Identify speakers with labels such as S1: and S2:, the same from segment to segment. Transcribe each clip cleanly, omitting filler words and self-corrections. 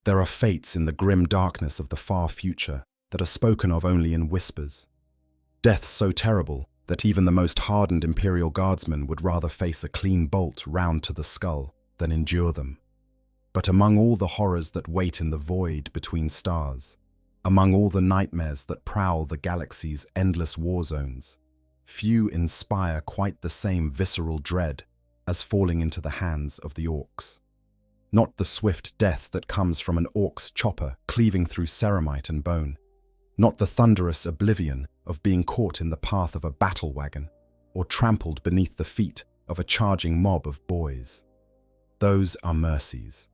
S1: There are fates in the grim darkness of the far future that are spoken of only in whispers. Deaths so terrible that even the most hardened Imperial guardsman would rather face a clean bolt round to the skull than endure them. But among all the horrors that wait in the void between stars, among all the nightmares that prowl the galaxy's endless war zones, few inspire quite the same visceral dread as falling into the hands of the Orks. Not the swift death that comes from an Ork's chopper cleaving through ceramite and bone. Not the thunderous oblivion of being caught in the path of a battle wagon or trampled beneath the feet of a charging mob of boys. Those are mercies.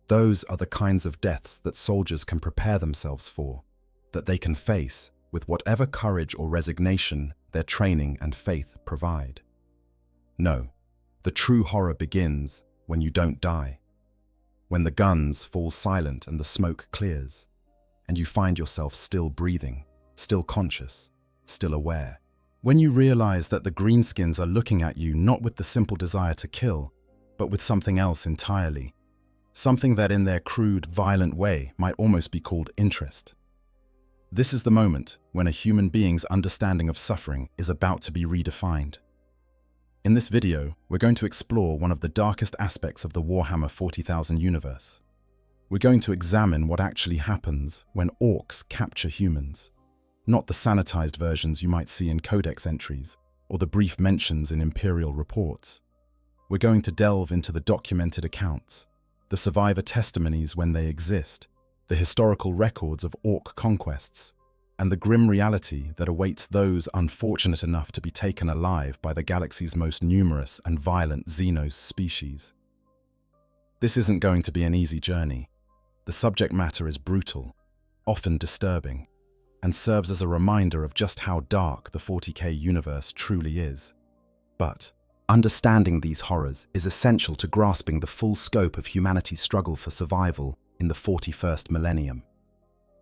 S1: Those are the kinds of deaths that soldiers can prepare themselves for, that they can face with whatever courage or resignation their training and faith provide. No, the true horror begins when you don't die. When the guns fall silent and the smoke clears, and you find yourself still breathing, still conscious, still aware. When you realize that the greenskins are looking at you not with the simple desire to kill, but with something else entirely. Something that in their crude, violent way might almost be called interest. This is the moment when a human being's understanding of suffering is about to be redefined. In this video, we're going to explore one of the darkest aspects of the Warhammer 40,000 universe. We're going to examine what actually happens when Orks capture humans, not the sanitized versions you might see in codex entries or the brief mentions in Imperial reports. We're going to delve into the documented accounts, the survivor testimonies when they exist, the historical records of Ork conquests, and the grim reality that awaits those unfortunate enough to be taken alive by the galaxy's most numerous and violent Xenos species. This isn't going to be an easy journey. The subject matter is brutal, often disturbing, and serves as a reminder of just how dark the 40K universe truly is. But understanding these horrors is essential to grasping the full scope of humanity's struggle for survival in the 41st millennium.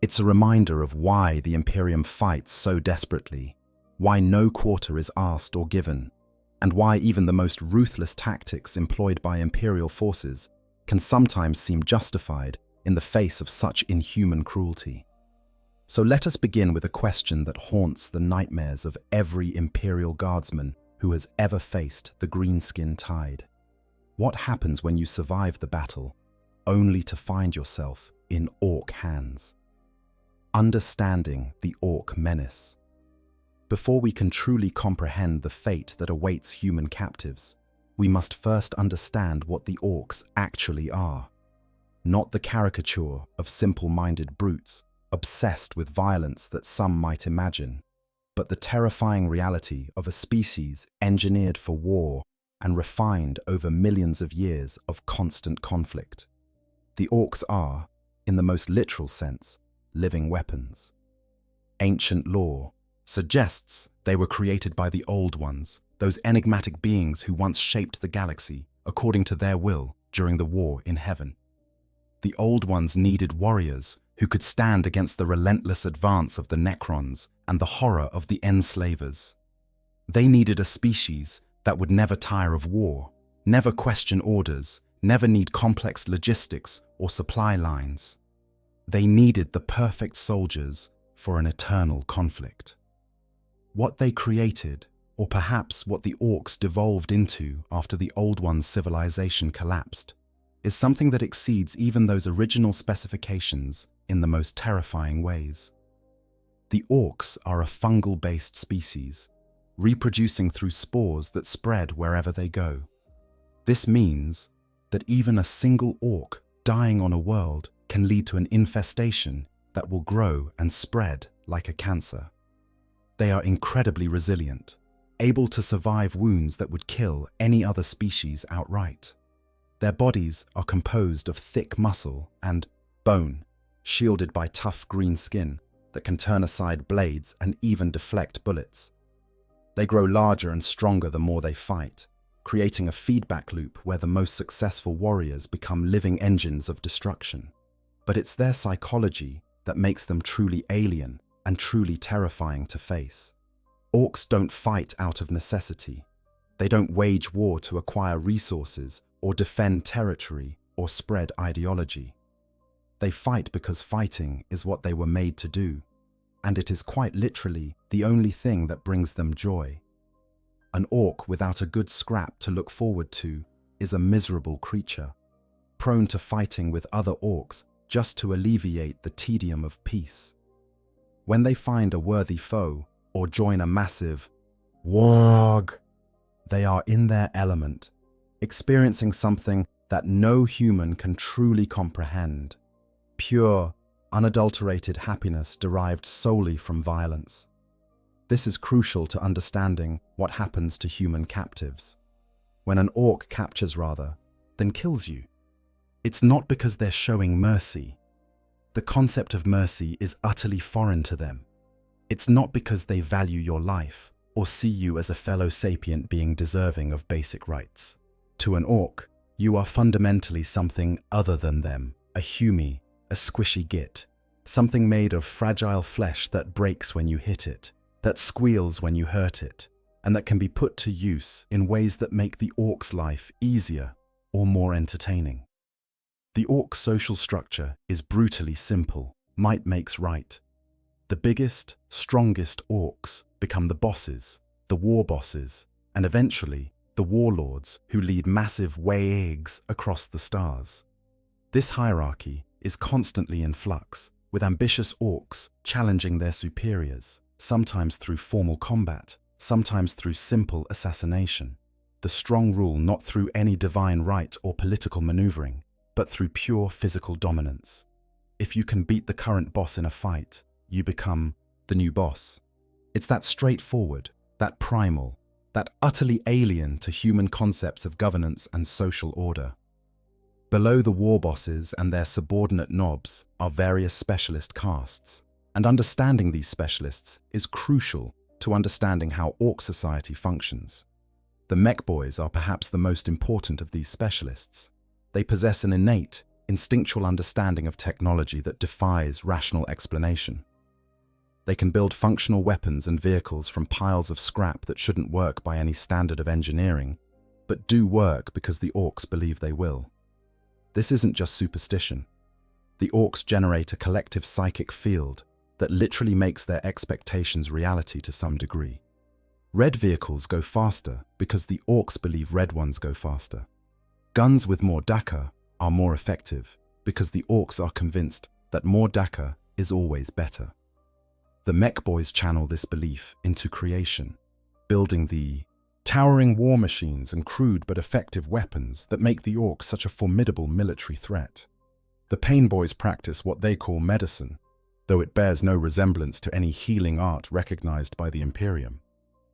S1: It's a reminder of why the Imperium fights so desperately, why no quarter is asked or given, and why even the most ruthless tactics employed by Imperial forces can sometimes seem justified in the face of such inhuman cruelty. So let us begin with a question that haunts the nightmares of every Imperial guardsman who has ever faced the greenskin tide. What happens when you survive the battle, only to find yourself in Ork hands? Understanding the Ork menace. Before we can truly comprehend the fate that awaits human captives, we must first understand what the Orks actually are. Not the caricature of simple-minded brutes, obsessed with violence that some might imagine, but the terrifying reality of a species engineered for war and refined over millions of years of constant conflict. The Orks are, in the most literal sense, living weapons. Ancient lore suggests they were created by the Old Ones, those enigmatic beings who once shaped the galaxy according to their will during the war in heaven. The Old Ones needed warriors who could stand against the relentless advance of the Necrons and the horror of the enslavers. They needed a species that would never tire of war, never question orders, never need complex logistics or supply lines. They needed the perfect soldiers for an eternal conflict. What they created, or perhaps what the Orks devolved into after the Old One's civilization collapsed, is something that exceeds even those original specifications in the most terrifying ways. The Orks are a fungal-based species, reproducing through spores that spread wherever they go. This means that even a single Ork dying on a world can lead to an infestation that will grow and spread like a cancer. They are incredibly resilient, able to survive wounds that would kill any other species outright. Their bodies are composed of thick muscle and bone, shielded by tough green skin that can turn aside blades and even deflect bullets. They grow larger and stronger the more they fight, creating a feedback loop where the most successful warriors become living engines of destruction. But it's their psychology that makes them truly alien and truly terrifying to face. Orks don't fight out of necessity. They don't wage war to acquire resources or defend territory or spread ideology. They fight because fighting is what they were made to do, and it is quite literally the only thing that brings them joy. An orc without a good scrap to look forward to is a miserable creature, prone to fighting with other orcs just to alleviate the tedium of peace. When they find a worthy foe or join a massive warg, they are in their element, experiencing something that no human can truly comprehend. Pure, unadulterated happiness derived solely from violence. This is crucial to understanding what happens to human captives. When an orc captures rather than kills you, it's not because they're showing mercy. The concept of mercy is utterly foreign to them. It's not because they value your life or see you as a fellow sapient being deserving of basic rights. To an orc, you are fundamentally something other than them, a humie, a squishy git, something made of fragile flesh that breaks when you hit it, that squeals when you hurt it, and that can be put to use in ways that make the orc's life easier or more entertaining. The orc's social structure is brutally simple. Might makes right. The biggest, strongest orcs become the bosses, the war bosses, and eventually the warlords who lead massive waves across the stars. This hierarchy is constantly in flux, with ambitious orcs challenging their superiors, sometimes through formal combat, sometimes through simple assassination. The strong rule not through any divine right or political maneuvering, but through pure physical dominance. If you can beat the current boss in a fight, you become the new boss. It's that straightforward, that primal, that utterly alien to human concepts of governance and social order. Below the war bosses and their subordinate knobs are various specialist castes, and understanding these specialists is crucial to understanding how orc society functions. The mech boys are perhaps the most important of these specialists. They possess an innate, instinctual understanding of technology that defies rational explanation. They can build functional weapons and vehicles from piles of scrap that shouldn't work by any standard of engineering, but do work because the orcs believe they will. This isn't just superstition. The orcs generate a collective psychic field that literally makes their expectations reality to some degree. Red vehicles go faster because the orcs believe red ones go faster. Guns with more dakka are more effective because the orcs are convinced that more dakka is always better. The mech boys channel this belief into creation, building the towering war machines and crude but effective weapons that make the orcs such a formidable military threat. The pain boys practice what they call medicine, though it bears no resemblance to any healing art recognized by the Imperium.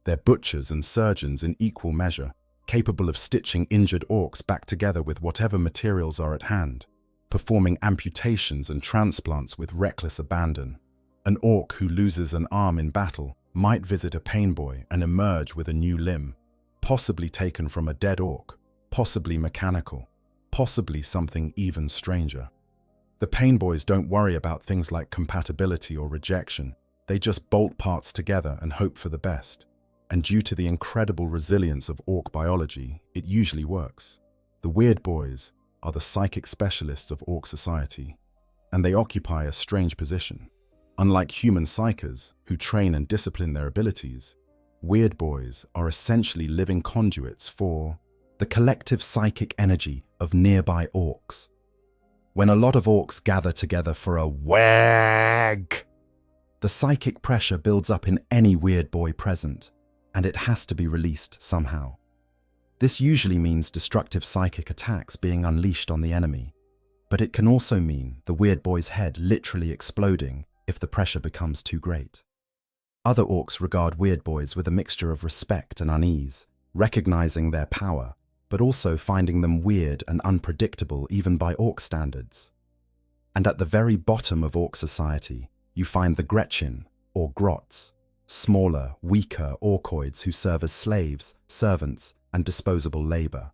S1: They're butchers and surgeons in equal measure, capable of stitching injured orcs back together with whatever materials are at hand, performing amputations and transplants with reckless abandon. An orc who loses an arm in battle might visit a pain boy and emerge with a new limb, possibly taken from a dead orc, possibly mechanical, possibly something even stranger. The pain boys don't worry about things like compatibility or rejection. They just bolt parts together and hope for the best. And due to the incredible resilience of orc biology, it usually works. The weird boys are the psychic specialists of orc society, and they occupy a strange position. Unlike human psychers, who train and discipline their abilities, weird boys are essentially living conduits for the collective psychic energy of nearby orcs. When a lot of orcs gather together for a wag, the psychic pressure builds up in any weird boy present, and it has to be released somehow. This usually means destructive psychic attacks being unleashed on the enemy, but it can also mean the weird boy's head literally exploding if the pressure becomes too great. Other orcs regard weird boys with a mixture of respect and unease, recognizing their power, but also finding them weird and unpredictable even by orc standards. And at the very bottom of orc society, you find the Gretchen, or grots, smaller, weaker orcoids who serve as slaves, servants, and disposable labor.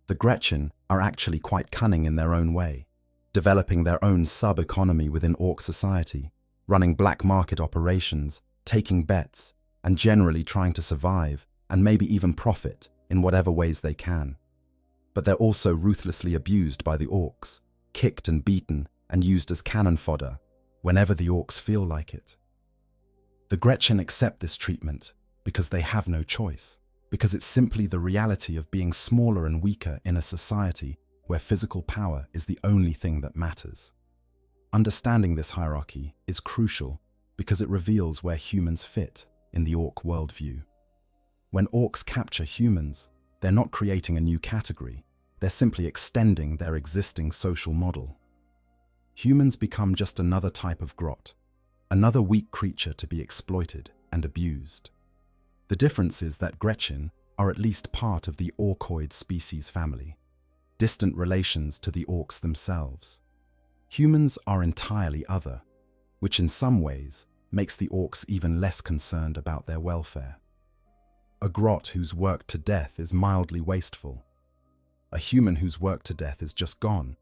S1: The Gretchen are actually quite cunning in their own way, developing their own sub-economy within orc society, running black market operations, taking bets, and generally trying to survive and maybe even profit in whatever ways they can. But they're also ruthlessly abused by the orcs, kicked and beaten, and used as cannon fodder whenever the Orks feel like it. The Gretchen accept this treatment because they have no choice, because it's simply the reality of being smaller and weaker in a society where physical power is the only thing that matters. Understanding this hierarchy is crucial because it reveals where humans fit in the Ork worldview. When Orks capture humans, they're not creating a new category, they're simply extending their existing social model. Humans become just another type of grot, another weak creature to be exploited and abused. The difference is that Gretchen are at least part of the Orkoid species family, distant relations to the Orks themselves. Humans are entirely other, which in some ways makes the Orks even less concerned about their welfare. A grot who's worked to death is mildly wasteful. A human who's worked to death is just gone,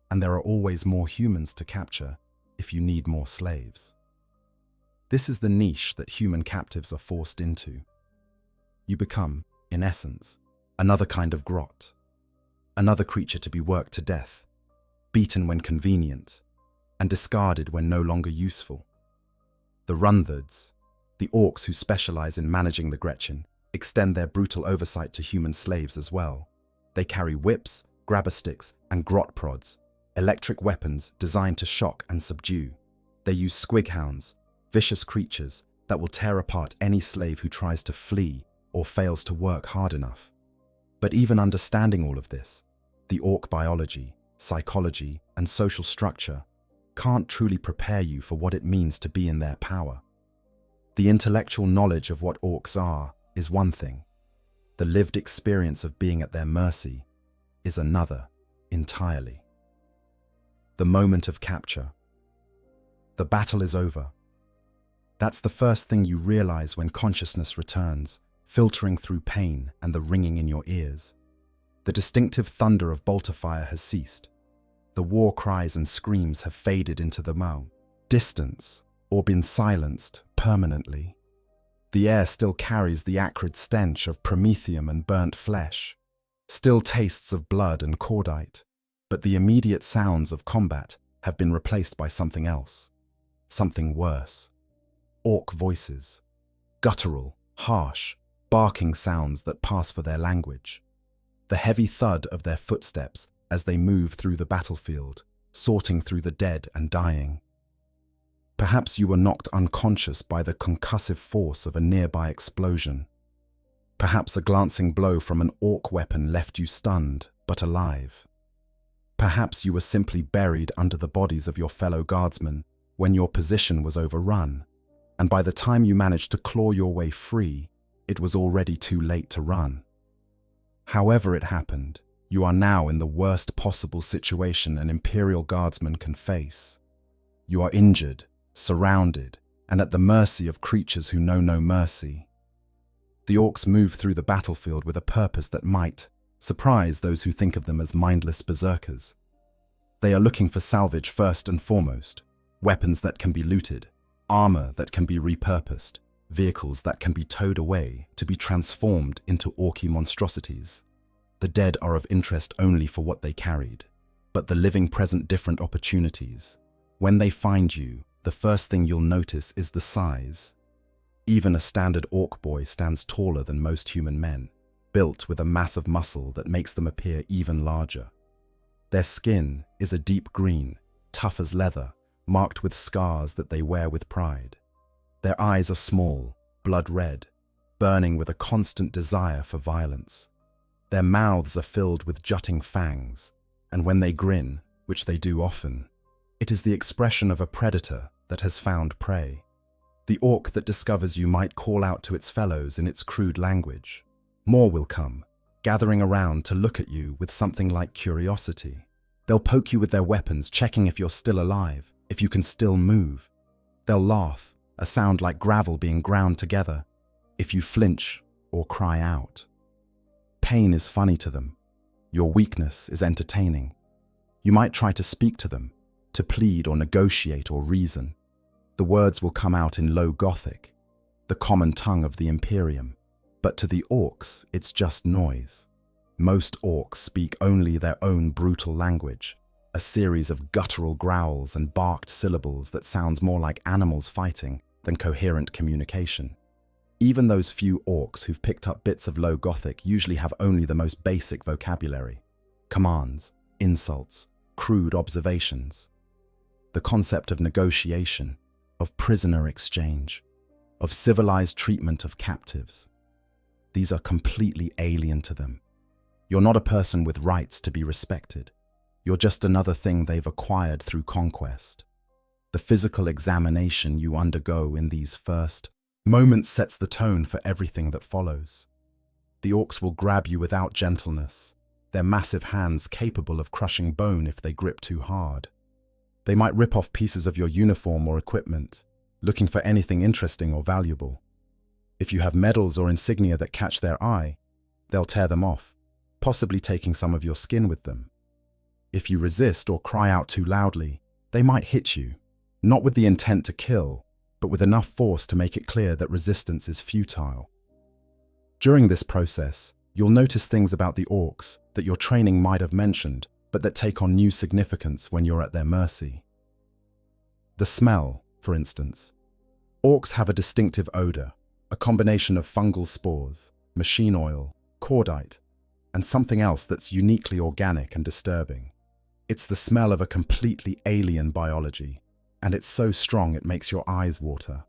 S1: and there are always more humans to capture if you need more slaves. This is the niche that human captives are forced into. You become, in essence, another kind of grot, another creature to be worked to death, beaten when convenient, and discarded when no longer useful. The Rundhards, the Orks who specialize in managing the Gretchen, extend their brutal oversight to human slaves as well. They carry whips, grabber sticks, and grot prods, electric weapons designed to shock and subdue. They use squighounds, vicious creatures that will tear apart any slave who tries to flee or fails to work hard enough. But even understanding all of this, the Ork biology, psychology, and social structure can't truly prepare you for what it means to be in their power. The intellectual knowledge of what Orks are is one thing. The lived experience of being at their mercy is another entirely. The moment of capture. The battle is over. That's the first thing you realize when consciousness returns, filtering through pain and the ringing in your ears. The distinctive thunder of bolter fire has ceased. The war cries and screams have faded into the distance or been silenced permanently. The air still carries the acrid stench of promethium and burnt flesh, still tastes of blood and cordite, but the immediate sounds of combat have been replaced by something else, something worse. Ork voices, guttural, harsh, barking sounds that pass for their language. The heavy thud of their footsteps as they move through the battlefield, sorting through the dead and dying. Perhaps you were knocked unconscious by the concussive force of a nearby explosion. Perhaps a glancing blow from an Ork weapon left you stunned, but alive. Perhaps you were simply buried under the bodies of your fellow guardsmen when your position was overrun, and by the time you managed to claw your way free, it was already too late to run. However it happened, you are now in the worst possible situation an Imperial Guardsman can face. You are injured, surrounded, and at the mercy of creatures who know no mercy. The Orks move through the battlefield with a purpose that might surprise those who think of them as mindless berserkers. They are looking for salvage first and foremost, weapons that can be looted, armor that can be repurposed, vehicles that can be towed away to be transformed into Orky monstrosities. The dead are of interest only for what they carried, but the living present different opportunities. When they find you, the first thing you'll notice is the size. Even a standard Ork boy stands taller than most human men, built with a mass of muscle that makes them appear even larger. Their skin is a deep green, tough as leather, marked with scars that they wear with pride. Their eyes are small, blood red, burning with a constant desire for violence. Their mouths are filled with jutting fangs, and when they grin, which they do often, it is the expression of a predator that has found prey. The Ork that discovers you might call out to its fellows in its crude language. More will come, gathering around to look at you with something like curiosity. They'll poke you with their weapons, checking if you're still alive, if you can still move. They'll laugh, a sound like gravel being ground together, if you flinch or cry out. Pain is funny to them. Your weakness is entertaining. You might try to speak to them, to plead or negotiate or reason. The words will come out in low Gothic, the common tongue of the Imperium, but to the Orks it's just noise. Most Orks speak only their own brutal language, a series of guttural growls and barked syllables that sounds more like animals fighting than coherent communication. Even those few orcs who've picked up bits of Low Gothic usually have only the most basic vocabulary: commands, insults, crude observations. The concept of negotiation, of prisoner exchange, of civilized treatment of captives. These are completely alien to them. You're not a person with rights to be respected. You're just another thing they've acquired through conquest. The physical examination you undergo in these first moments sets the tone for everything that follows. The orcs will grab you without gentleness, their massive hands capable of crushing bone if they grip too hard. They might rip off pieces of your uniform or equipment, looking for anything interesting or valuable. If you have medals or insignia that catch their eye, they'll tear them off, possibly taking some of your skin with them. If you resist or cry out too loudly, they might hit you, not with the intent to kill, but with enough force to make it clear that resistance is futile. During this process, you'll notice things about the orcs that your training might have mentioned, but that take on new significance when you're at their mercy. The smell, for instance. Orcs have a distinctive odor, a combination of fungal spores, machine oil, cordite, and something else that's uniquely organic and disturbing. It's the smell of a completely alien biology, and it's so strong it makes your eyes water.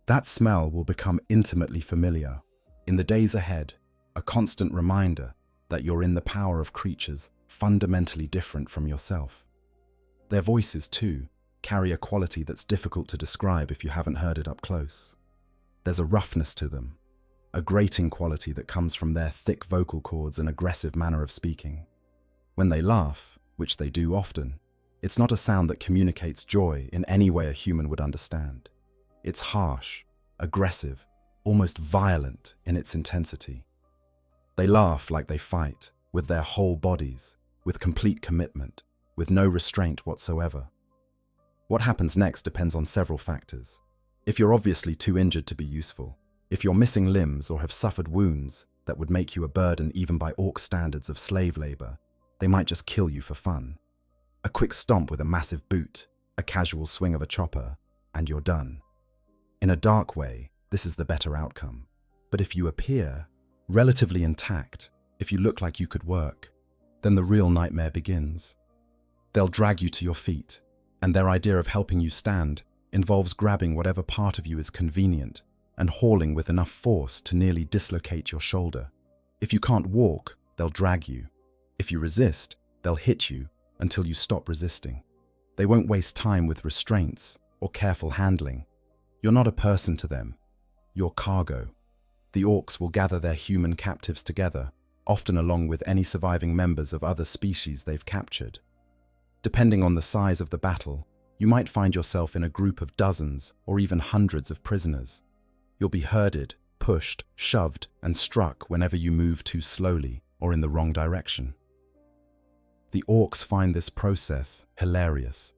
S1: That smell will become intimately familiar. In the days ahead, a constant reminder that you're in the power of creatures fundamentally different from yourself. Their voices, too, carry a quality that's difficult to describe if you haven't heard it up close. There's a roughness to them, a grating quality that comes from their thick vocal cords and aggressive manner of speaking. When they laugh, which they do often, it's not a sound that communicates joy in any way a human would understand. It's harsh, aggressive, almost violent in its intensity. They laugh like they fight, with their whole bodies, with complete commitment, with no restraint whatsoever. What happens next depends on several factors. If you're obviously too injured to be useful, if you're missing limbs or have suffered wounds that would make you a burden even by orc standards of slave labor, they might just kill you for fun. A quick stomp with a massive boot, a casual swing of a chopper, and you're done. In a dark way, this is the better outcome. But if you appear relatively intact, if you look like you could work, then the real nightmare begins. They'll drag you to your feet, and their idea of helping you stand involves grabbing whatever part of you is convenient and hauling with enough force to nearly dislocate your shoulder. If you can't walk, they'll drag you. If you resist, they'll hit you until you stop resisting. They won't waste time with restraints or careful handling. You're not a person to them. You're cargo. The orcs will gather their human captives together, often along with any surviving members of other species they've captured. Depending on the size of the battle, you might find yourself in a group of dozens or even hundreds of prisoners. You'll be herded, pushed, shoved, and struck whenever you move too slowly or in the wrong direction. The orcs find this process hilarious.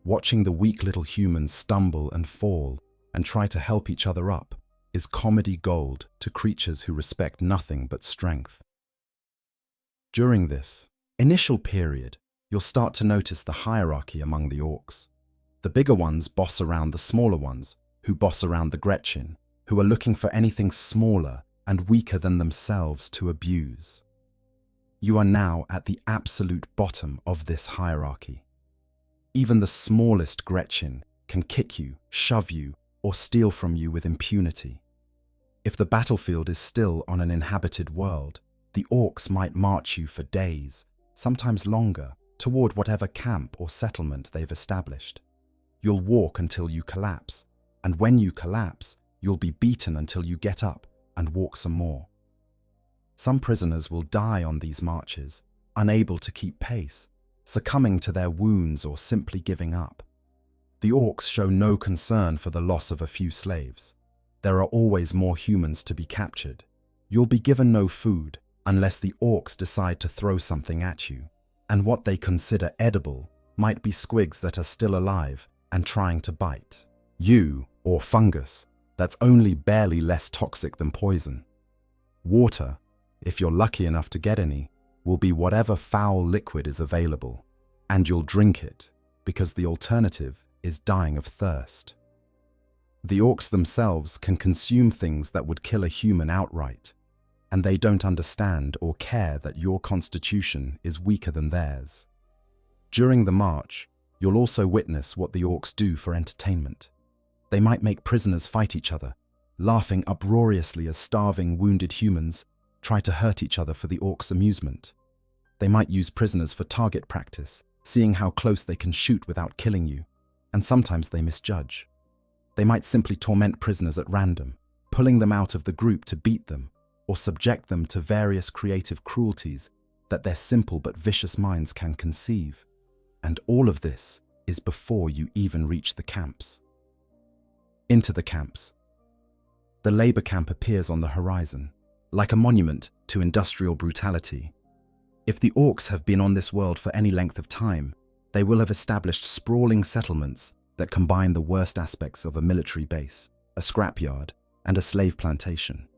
S1: Watching the weak little humans stumble and fall and try to help each other up is comedy gold to creatures who respect nothing but strength. During this initial period, you'll start to notice the hierarchy among the orcs. The bigger ones boss around the smaller ones, who boss around the Gretchen, who are looking for anything smaller and weaker than themselves to abuse. You are now at the absolute bottom of this hierarchy. Even the smallest Gretchen can kick you, shove you, or steal from you with impunity. If the battlefield is still on an inhabited world, the orcs might march you for days, sometimes longer, toward whatever camp or settlement they've established. You'll walk until you collapse, and when you collapse, you'll be beaten until you get up and walk some more. Some prisoners will die on these marches, unable to keep pace, succumbing to their wounds or simply giving up. The orcs show no concern for the loss of a few slaves. There are always more humans to be captured. You'll be given no food unless the orcs decide to throw something at you, and what they consider edible might be squigs that are still alive and trying to bite. You, or fungus, that's only barely less toxic than poison. Water, if you're lucky enough to get any, will be whatever foul liquid is available. And you'll drink it, because the alternative is dying of thirst. The orcs themselves can consume things that would kill a human outright, and they don't understand or care that your constitution is weaker than theirs. During the march, you'll also witness what the orcs do for entertainment. They might make prisoners fight each other, laughing uproariously as starving, wounded humans try to hurt each other for the orcs' amusement. They might use prisoners for target practice, seeing how close they can shoot without killing you, and sometimes they misjudge. They might simply torment prisoners at random, pulling them out of the group to beat them, or subject them to various creative cruelties that their simple but vicious minds can conceive. And all of this is before you even reach the camps. Into the camps. The labor camp appears on the horizon, like a monument to industrial brutality. If the orcs have been on this world for any length of time, they will have established sprawling settlements that combine the worst aspects of a military base, a scrapyard, and a slave plantation.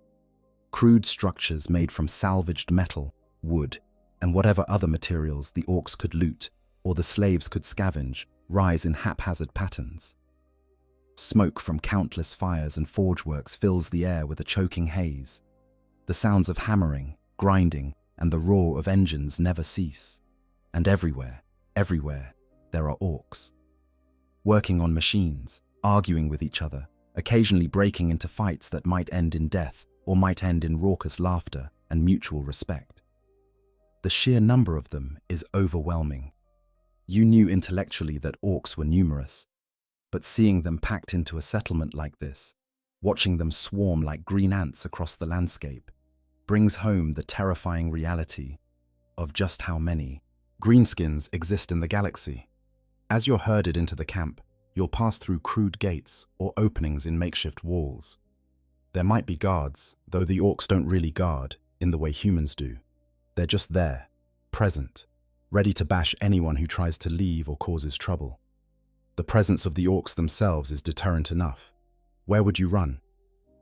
S1: Crude structures made from salvaged metal, wood, and whatever other materials the orcs could loot or the slaves could scavenge rise in haphazard patterns. Smoke from countless fires and forge works fills the air with a choking haze. The sounds of hammering, grinding, and the roar of engines never cease. And everywhere, there are orcs. Working on machines, arguing with each other, occasionally breaking into fights that might end in death or might end in raucous laughter and mutual respect. The sheer number of them is overwhelming. You knew intellectually that orcs were numerous, but seeing them packed into a settlement like this, watching them swarm like green ants across the landscape, brings home the terrifying reality of just how many greenskins exist in the galaxy. As you're herded into the camp, you'll pass through crude gates or openings in makeshift walls. There might be guards, though the orcs don't really guard in the way humans do. They're just there, present, ready to bash anyone who tries to leave or causes trouble. The presence of the orcs themselves is deterrent enough. Where would you run?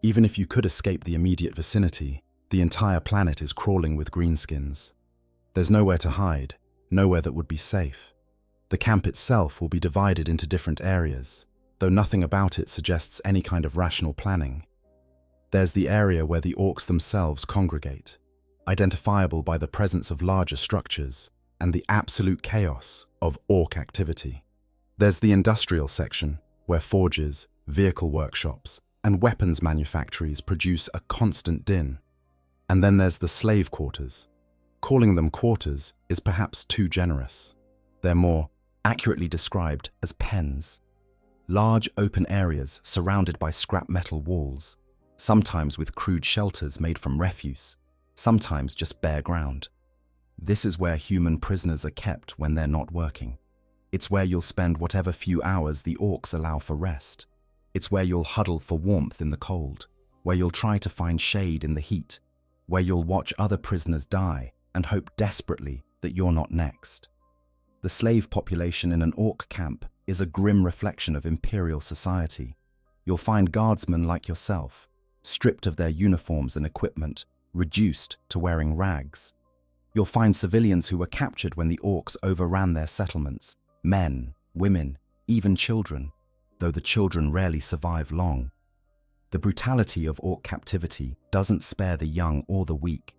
S1: Even if you could escape the immediate vicinity, the entire planet is crawling with greenskins. There's nowhere to hide, nowhere that would be safe. The camp itself will be divided into different areas, though nothing about it suggests any kind of rational planning. There's the area where the orcs themselves congregate, identifiable by the presence of larger structures and the absolute chaos of orc activity. There's the industrial section, where forges, vehicle workshops, and weapons manufactories produce a constant din. And then there's the slave quarters. Calling them quarters is perhaps too generous. They're more accurately described as pens. Large open areas surrounded by scrap metal walls, sometimes with crude shelters made from refuse, sometimes just bare ground. This is where human prisoners are kept when they're not working. It's where you'll spend whatever few hours the orcs allow for rest. It's where you'll huddle for warmth in the cold, where you'll try to find shade in the heat, where you'll watch other prisoners die and hope desperately that you're not next. The slave population in an orc camp is a grim reflection of imperial society. You'll find guardsmen like yourself, stripped of their uniforms and equipment, reduced to wearing rags. You'll find civilians who were captured when the orcs overran their settlements, men, women, even children, though the children rarely survive long. The brutality of orc captivity doesn't spare the young or the weak.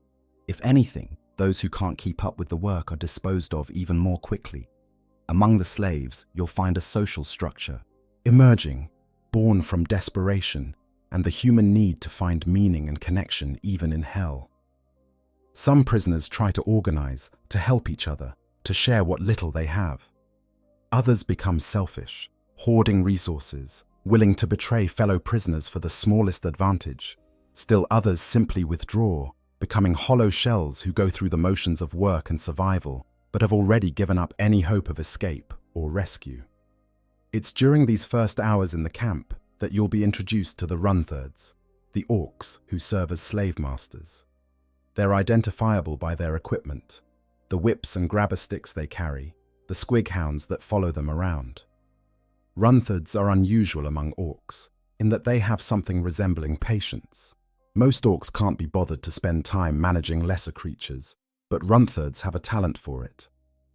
S1: If anything, those who can't keep up with the work are disposed of even more quickly. Among the slaves, you'll find a social structure, emerging, born from desperation and the human need to find meaning and connection even in hell. Some prisoners try to organize, to help each other, to share what little they have. Others become selfish, hoarding resources, willing to betray fellow prisoners for the smallest advantage. Still others simply withdraw, becoming hollow shells who go through the motions of work and survival, but have already given up any hope of escape or rescue. It's during these first hours in the camp that you'll be introduced to the runthirds, the orcs who serve as slave masters. They're identifiable by their equipment, the whips and grabber sticks they carry, the squig hounds that follow them around. Runthirds are unusual among orcs, in that they have something resembling patience. Most orcs can't be bothered to spend time managing lesser creatures, but runthirds have a talent for it.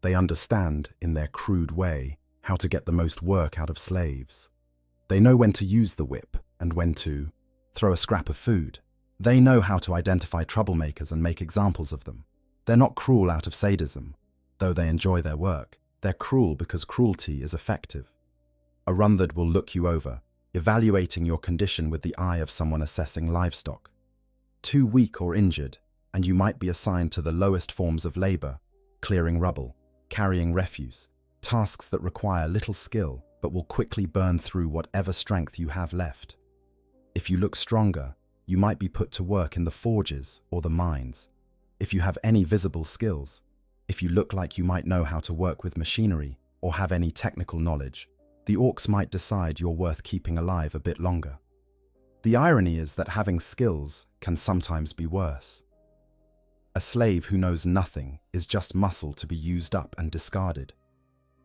S1: They understand, in their crude way, how to get the most work out of slaves. They know when to use the whip and when to throw a scrap of food. They know how to identify troublemakers and make examples of them. They're not cruel out of sadism, though they enjoy their work. They're cruel because cruelty is effective. A Runthard will look you over, evaluating your condition with the eye of someone assessing livestock. Too weak or injured, and you might be assigned to the lowest forms of labor, clearing rubble, carrying refuse, tasks that require little skill but will quickly burn through whatever strength you have left. If you look stronger, you might be put to work in the forges or the mines. If you have any visible skills, if you look like you might know how to work with machinery or have any technical knowledge, the Orks might decide you're worth keeping alive a bit longer. The irony is that having skills can sometimes be worse. A slave who knows nothing is just muscle to be used up and discarded.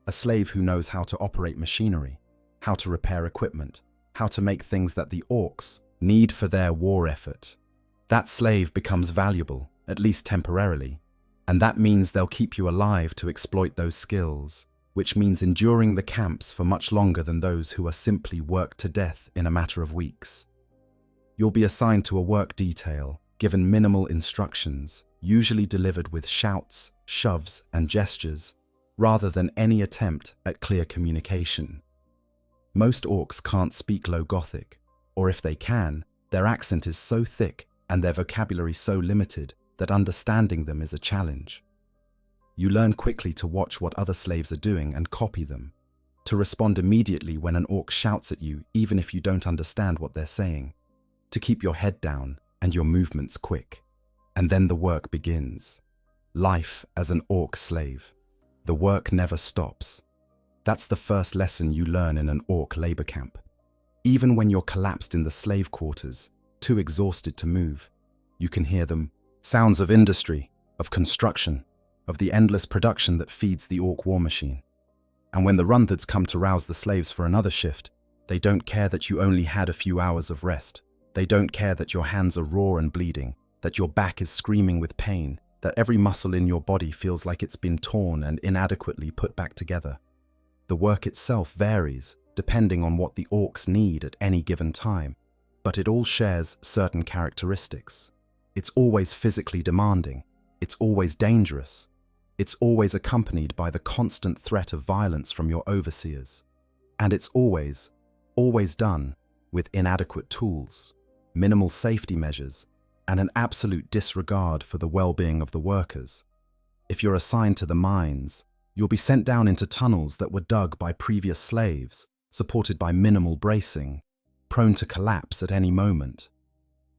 S1: A slave who knows how to operate machinery, how to repair equipment, how to make things that the Orks need for their war effort. That slave becomes valuable, at least temporarily, and that means they'll keep you alive to exploit those skills, which means enduring the camps for much longer than those who are simply worked to death in a matter of weeks. You'll be assigned to a work detail, given minimal instructions, usually delivered with shouts, shoves, and gestures, rather than any attempt at clear communication. Most Orks can't speak Low Gothic, or if they can, their accent is so thick and their vocabulary so limited that understanding them is a challenge. You learn quickly to watch what other slaves are doing and copy them, to respond immediately when an Ork shouts at you even if you don't understand what they're saying, to keep your head down and your movements quick. And then the work begins. Life as an Ork slave. The work never stops. That's the first lesson you learn in an Ork labor camp. Even when you're collapsed in the slave quarters, too exhausted to move, you can hear them. Sounds of industry, of construction, of the endless production that feeds the Ork war machine. And when the Runthards come to rouse the slaves for another shift, they don't care that you only had a few hours of rest. They don't care that your hands are raw and bleeding, that your back is screaming with pain, that every muscle in your body feels like it's been torn and inadequately put back together. The work itself varies, depending on what the Orks need at any given time, but it all shares certain characteristics. It's always physically demanding, it's always dangerous, it's always accompanied by the constant threat of violence from your overseers, and it's always done with inadequate tools, minimal safety measures, and an absolute disregard for the well-being of the workers. If you're assigned to the mines, you'll be sent down into tunnels that were dug by previous slaves, supported by minimal bracing, prone to collapse at any moment.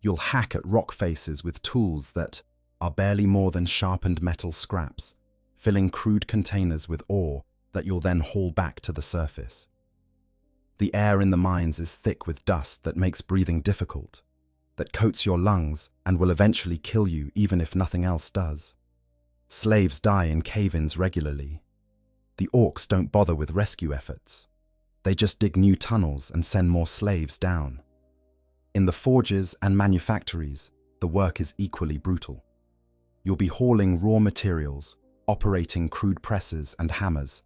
S1: You'll hack at rock faces with tools that are barely more than sharpened metal scraps, filling crude containers with ore that you'll then haul back to the surface. The air in the mines is thick with dust that makes breathing difficult, that coats your lungs and will eventually kill you even if nothing else does. Slaves die in cave-ins regularly. The Orks don't bother with rescue efforts. They just dig new tunnels and send more slaves down. In the forges and manufactories, the work is equally brutal. You'll be hauling raw materials, operating crude presses and hammers,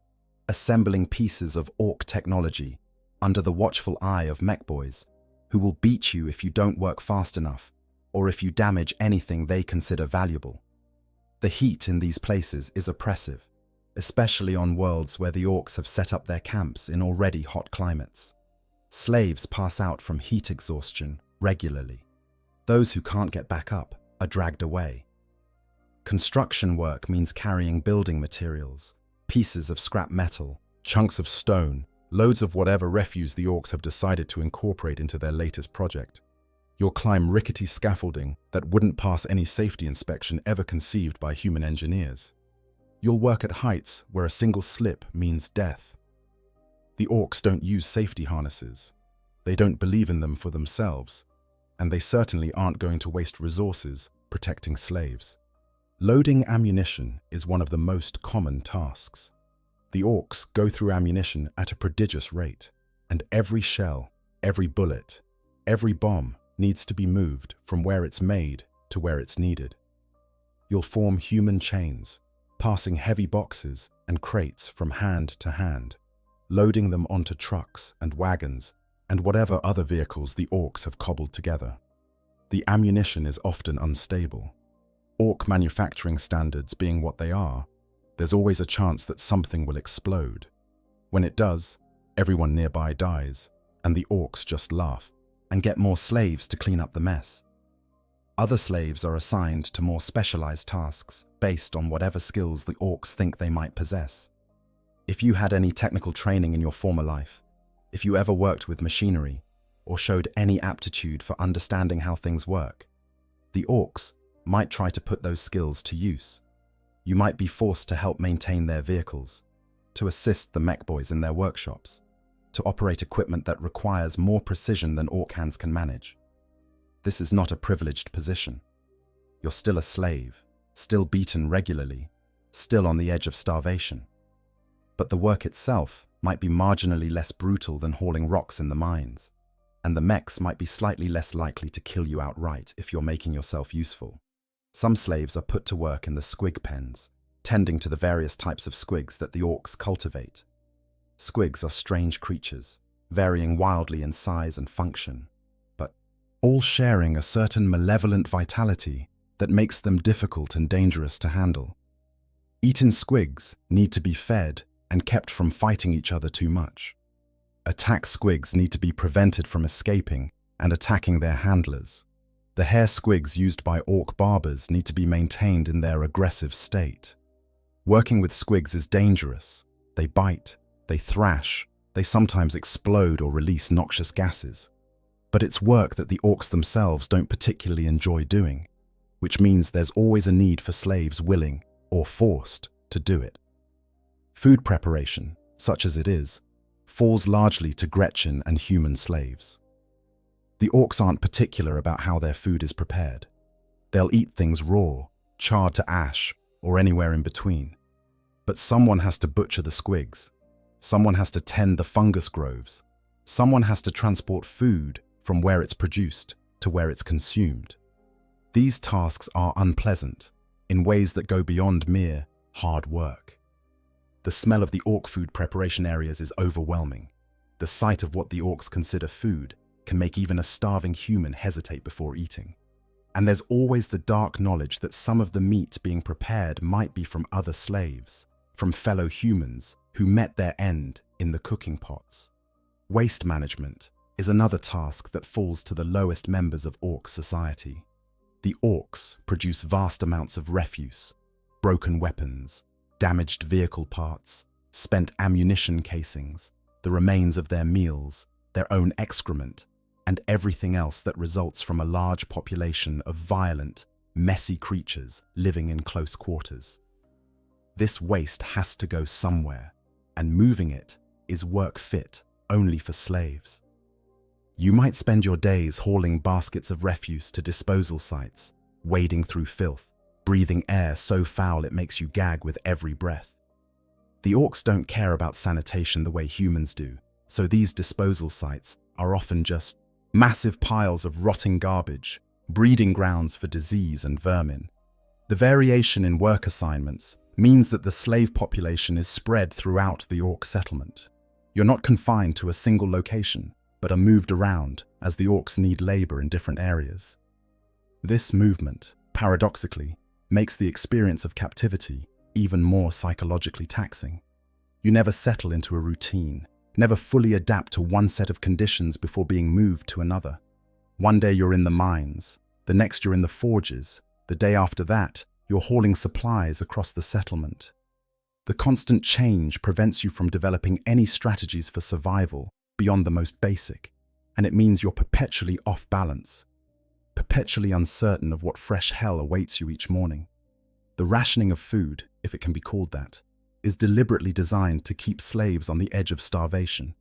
S1: assembling pieces of Ork technology under the watchful eye of mech boys, who will beat you if you don't work fast enough or if you damage anything they consider valuable. The heat in these places is oppressive, especially on worlds where the Orks have set up their camps in already hot climates. Slaves pass out from heat exhaustion regularly. Those who can't get back up are dragged away. Construction work means carrying building materials, pieces of scrap metal, chunks of stone, loads of whatever refuse the Orks have decided to incorporate into their latest project. You'll climb rickety scaffolding that wouldn't pass any safety inspection ever conceived by human engineers. You'll work at heights where a single slip means death. The Orks don't use safety harnesses. They don't believe in them for themselves, and they certainly aren't going to waste resources protecting slaves. Loading ammunition is one of the most common tasks. The Orks go through ammunition at a prodigious rate, and every shell, every bullet, every bomb needs to be moved from where it's made to where it's needed. You'll form human chains, passing heavy boxes and crates from hand to hand, loading them onto trucks and wagons and whatever other vehicles the Orks have cobbled together. The ammunition is often unstable. Ork manufacturing standards being what they are, there's always a chance that something will explode. When it does, everyone nearby dies, and the Orks just laugh and get more slaves to clean up the mess. Other slaves are assigned to more specialized tasks based on whatever skills the Orks think they might possess. If you had any technical training in your former life, if you ever worked with machinery, or showed any aptitude for understanding how things work, the Orks might try to put those skills to use. You might be forced to help maintain their vehicles, to assist the mech boys in their workshops, to operate equipment that requires more precision than Ork hands can manage. This is not a privileged position. You're still a slave, still beaten regularly, still on the edge of starvation. But the work itself might be marginally less brutal than hauling rocks in the mines, and the mechs might be slightly less likely to kill you outright if you're making yourself useful. Some slaves are put to work in the squig pens, tending to the various types of squigs that the Orks cultivate. Squigs are strange creatures, varying wildly in size and function, but all sharing a certain malevolent vitality that makes them difficult and dangerous to handle. Eaten squigs need to be fed and kept from fighting each other too much. Attack squigs need to be prevented from escaping and attacking their handlers. The hair squigs used by Ork barbers need to be maintained in their aggressive state. Working with squigs is dangerous. They bite, they thrash, they sometimes explode or release noxious gases. But it's work that the Orks themselves don't particularly enjoy doing, which means there's always a need for slaves willing, or forced, to do it. Food preparation, such as it is, falls largely to Gretchen and human slaves. The Orks aren't particular about how their food is prepared. They'll eat things raw, charred to ash, or anywhere in between. But someone has to butcher the squigs. Someone has to tend the fungus groves. Someone has to transport food from where it's produced to where it's consumed. These tasks are unpleasant in ways that go beyond mere hard work. The smell of the Ork food preparation areas is overwhelming. The sight of what the Orks consider food can make even a starving human hesitate before eating. And there's always the dark knowledge that some of the meat being prepared might be from other slaves, from fellow humans who met their end in the cooking pots. Waste management is another task that falls to the lowest members of Ork society. The Orks produce vast amounts of refuse, broken weapons, damaged vehicle parts, spent ammunition casings, the remains of their meals, their own excrement, and everything else that results from a large population of violent, messy creatures living in close quarters. This waste has to go somewhere, and moving it is work fit only for slaves. You might spend your days hauling baskets of refuse to disposal sites, wading through filth, breathing air so foul it makes you gag with every breath. The Orks don't care about sanitation the way humans do, so these disposal sites are often just massive piles of rotting garbage, breeding grounds for disease and vermin. The variation in work assignments means that the slave population is spread throughout the Ork settlement. You're not confined to a single location, but are moved around as the Orks need labor in different areas. This movement, paradoxically, makes the experience of captivity even more psychologically taxing. You never settle into a routine, never fully adapt to one set of conditions before being moved to another. One day you're in the mines, the next you're in the forges, the day after that you're hauling supplies across the settlement. The constant change prevents you from developing any strategies for survival beyond the most basic, and it means you're perpetually off balance, perpetually uncertain of what fresh hell awaits you each morning. The rationing of food, if it can be called that, is deliberately designed to keep slaves on the edge of starvation.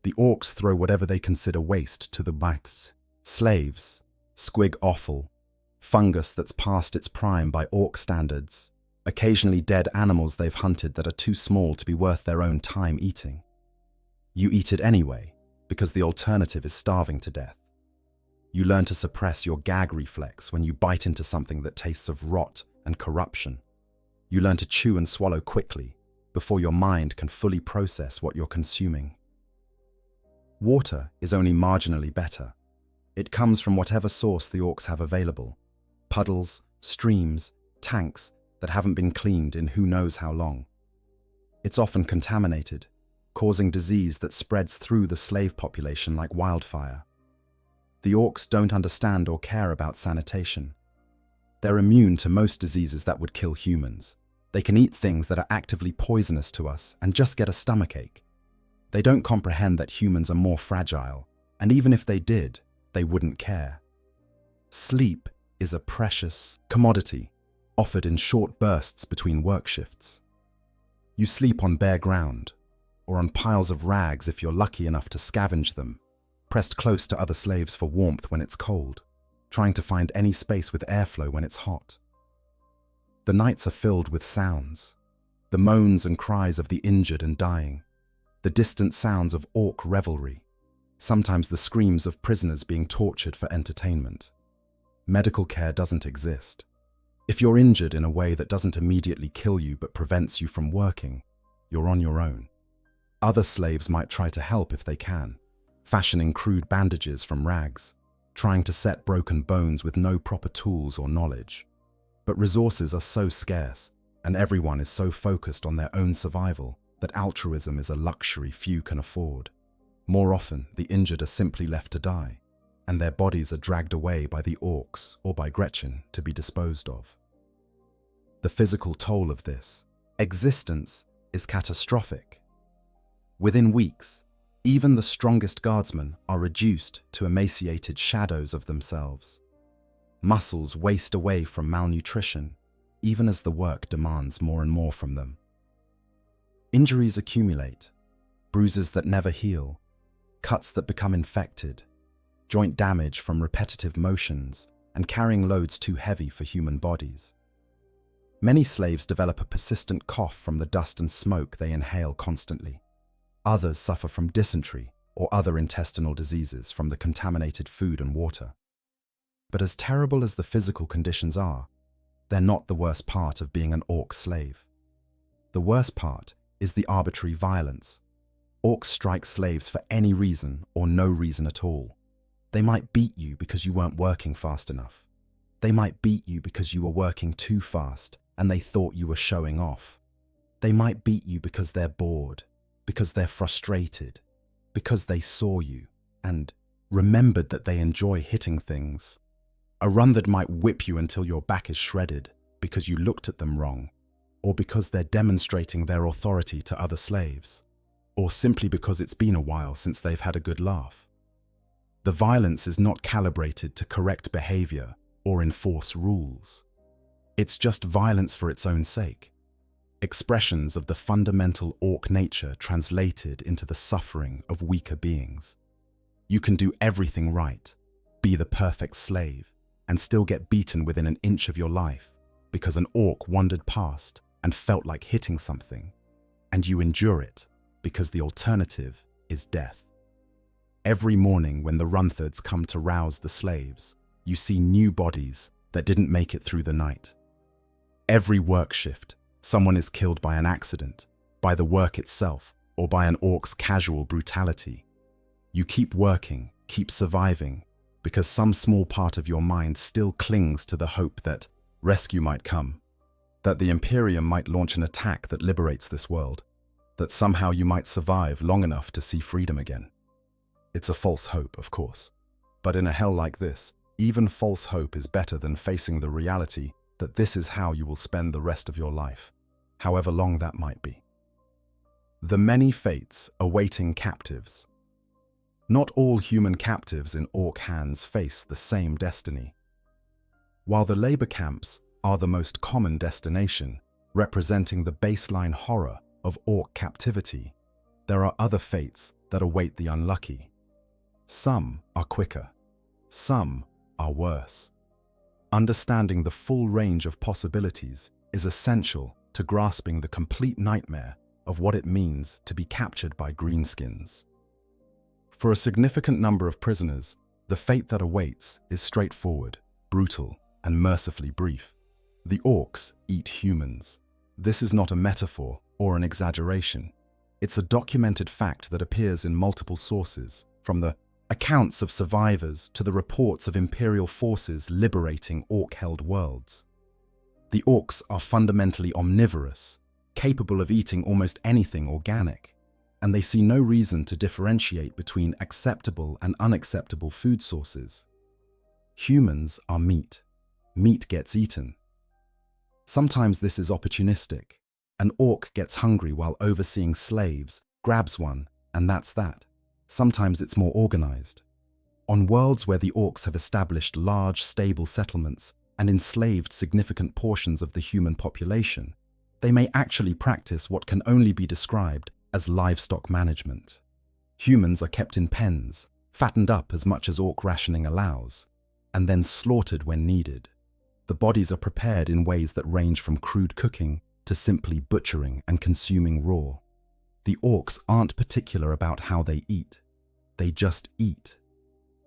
S1: The Orks throw whatever they consider waste to the mechs. Slaves, squig offal, fungus that's past its prime by Ork standards, occasionally dead animals they've hunted that are too small to be worth their own time eating. You eat it anyway, because the alternative is starving to death. You learn to suppress your gag reflex when you bite into something that tastes of rot and corruption. You learn to chew and swallow quickly before your mind can fully process what you're consuming. Water is only marginally better. It comes from whatever source the orcs have available. Puddles, streams, tanks that haven't been cleaned in who knows how long. It's often contaminated, causing disease that spreads through the slave population like wildfire. The orcs don't understand or care about sanitation. They're immune to most diseases that would kill humans. They can eat things that are actively poisonous to us and just get a stomachache. They don't comprehend that humans are more fragile, and even if they did, they wouldn't care. Sleep is a precious commodity, offered in short bursts between work shifts. You sleep on bare ground, or on piles of rags if you're lucky enough to scavenge them, pressed close to other slaves for warmth when it's cold, trying to find any space with airflow when it's hot. The nights are filled with sounds, the moans and cries of the injured and dying, the distant sounds of orc revelry, sometimes the screams of prisoners being tortured for entertainment. Medical care doesn't exist. If you're injured in a way that doesn't immediately kill you but prevents you from working, you're on your own. Other slaves might try to help if they can, fashioning crude bandages from rags, trying to set broken bones with no proper tools or knowledge. But resources are so scarce, and everyone is so focused on their own survival that altruism is a luxury few can afford. More often, the injured are simply left to die, and their bodies are dragged away by the orcs or by Gretchen to be disposed of. The physical toll of this existence is catastrophic. Within weeks, even the strongest guardsmen are reduced to emaciated shadows of themselves. Muscles waste away from malnutrition, even as the work demands more and more from them. Injuries accumulate, bruises that never heal, cuts that become infected, joint damage from repetitive motions, and carrying loads too heavy for human bodies. Many slaves develop a persistent cough from the dust and smoke they inhale constantly. Others suffer from dysentery or other intestinal diseases from the contaminated food and water. But as terrible as the physical conditions are, they're not the worst part of being an orc slave. The worst part is the arbitrary violence. Orcs strike slaves for any reason or no reason at all. They might beat you because you weren't working fast enough. They might beat you because you were working too fast and they thought you were showing off. They might beat you because they're bored, because they're frustrated, because they saw you and remembered that they enjoy hitting things. A run that might whip you until your back is shredded because you looked at them wrong, or because they're demonstrating their authority to other slaves, or simply because it's been a while since they've had a good laugh. The violence is not calibrated to correct behavior or enforce rules. It's just violence for its own sake. Expressions of the fundamental orc nature translated into the suffering of weaker beings. You can do everything right, be the perfect slave, and still get beaten within an inch of your life because an orc wandered past and felt like hitting something, and you endure it because the alternative is death. Every morning when the Runthards come to rouse the slaves, you see new bodies that didn't make it through the night. Every work shift, someone is killed by an accident, by the work itself, or by an orc's casual brutality. You keep working, keep surviving, because some small part of your mind still clings to the hope that rescue might come, that the Imperium might launch an attack that liberates this world, that somehow you might survive long enough to see freedom again. It's a false hope, of course, but in a hell like this, even false hope is better than facing the reality that this is how you will spend the rest of your life, however long that might be. The many fates awaiting captives. Not all human captives in orc hands face the same destiny. While the labor camps are the most common destination, representing the baseline horror of orc captivity, there are other fates that await the unlucky. Some are quicker, some are worse. Understanding the full range of possibilities is essential to grasping the complete nightmare of what it means to be captured by greenskins. For a significant number of prisoners, the fate that awaits is straightforward, brutal, and mercifully brief. The orcs eat humans. This is not a metaphor or an exaggeration. It's a documented fact that appears in multiple sources, from the accounts of survivors to the reports of Imperial forces liberating Ork-held worlds. The Orks are fundamentally omnivorous, capable of eating almost anything organic, and they see no reason to differentiate between acceptable and unacceptable food sources. Humans are meat. Meat gets eaten. Sometimes this is opportunistic. An Ork gets hungry while overseeing slaves, grabs one, and that's that. Sometimes it's more organized. On worlds where the Orks have established large, stable settlements and enslaved significant portions of the human population, they may actually practice what can only be described as livestock management. Humans are kept in pens, fattened up as much as Ork rationing allows, and then slaughtered when needed. The bodies are prepared in ways that range from crude cooking to simply butchering and consuming raw. The Orks aren't particular about how they eat. They just eat.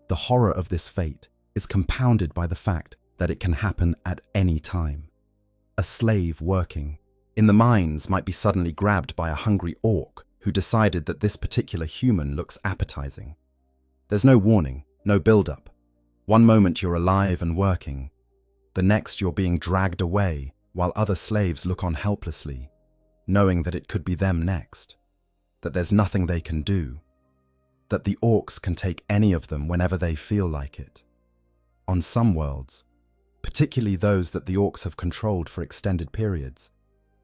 S1: The horror of this fate is compounded by the fact that it can happen at any time. A slave working in the mines might be suddenly grabbed by a hungry Ork who decided that this particular human looks appetizing. There's no warning, no build-up. One moment you're alive and working, the next you're being dragged away while other slaves look on helplessly, knowing that it could be them next, that there's nothing they can do, that the Orks can take any of them whenever they feel like it. On some worlds, particularly those that the Orks have controlled for extended periods,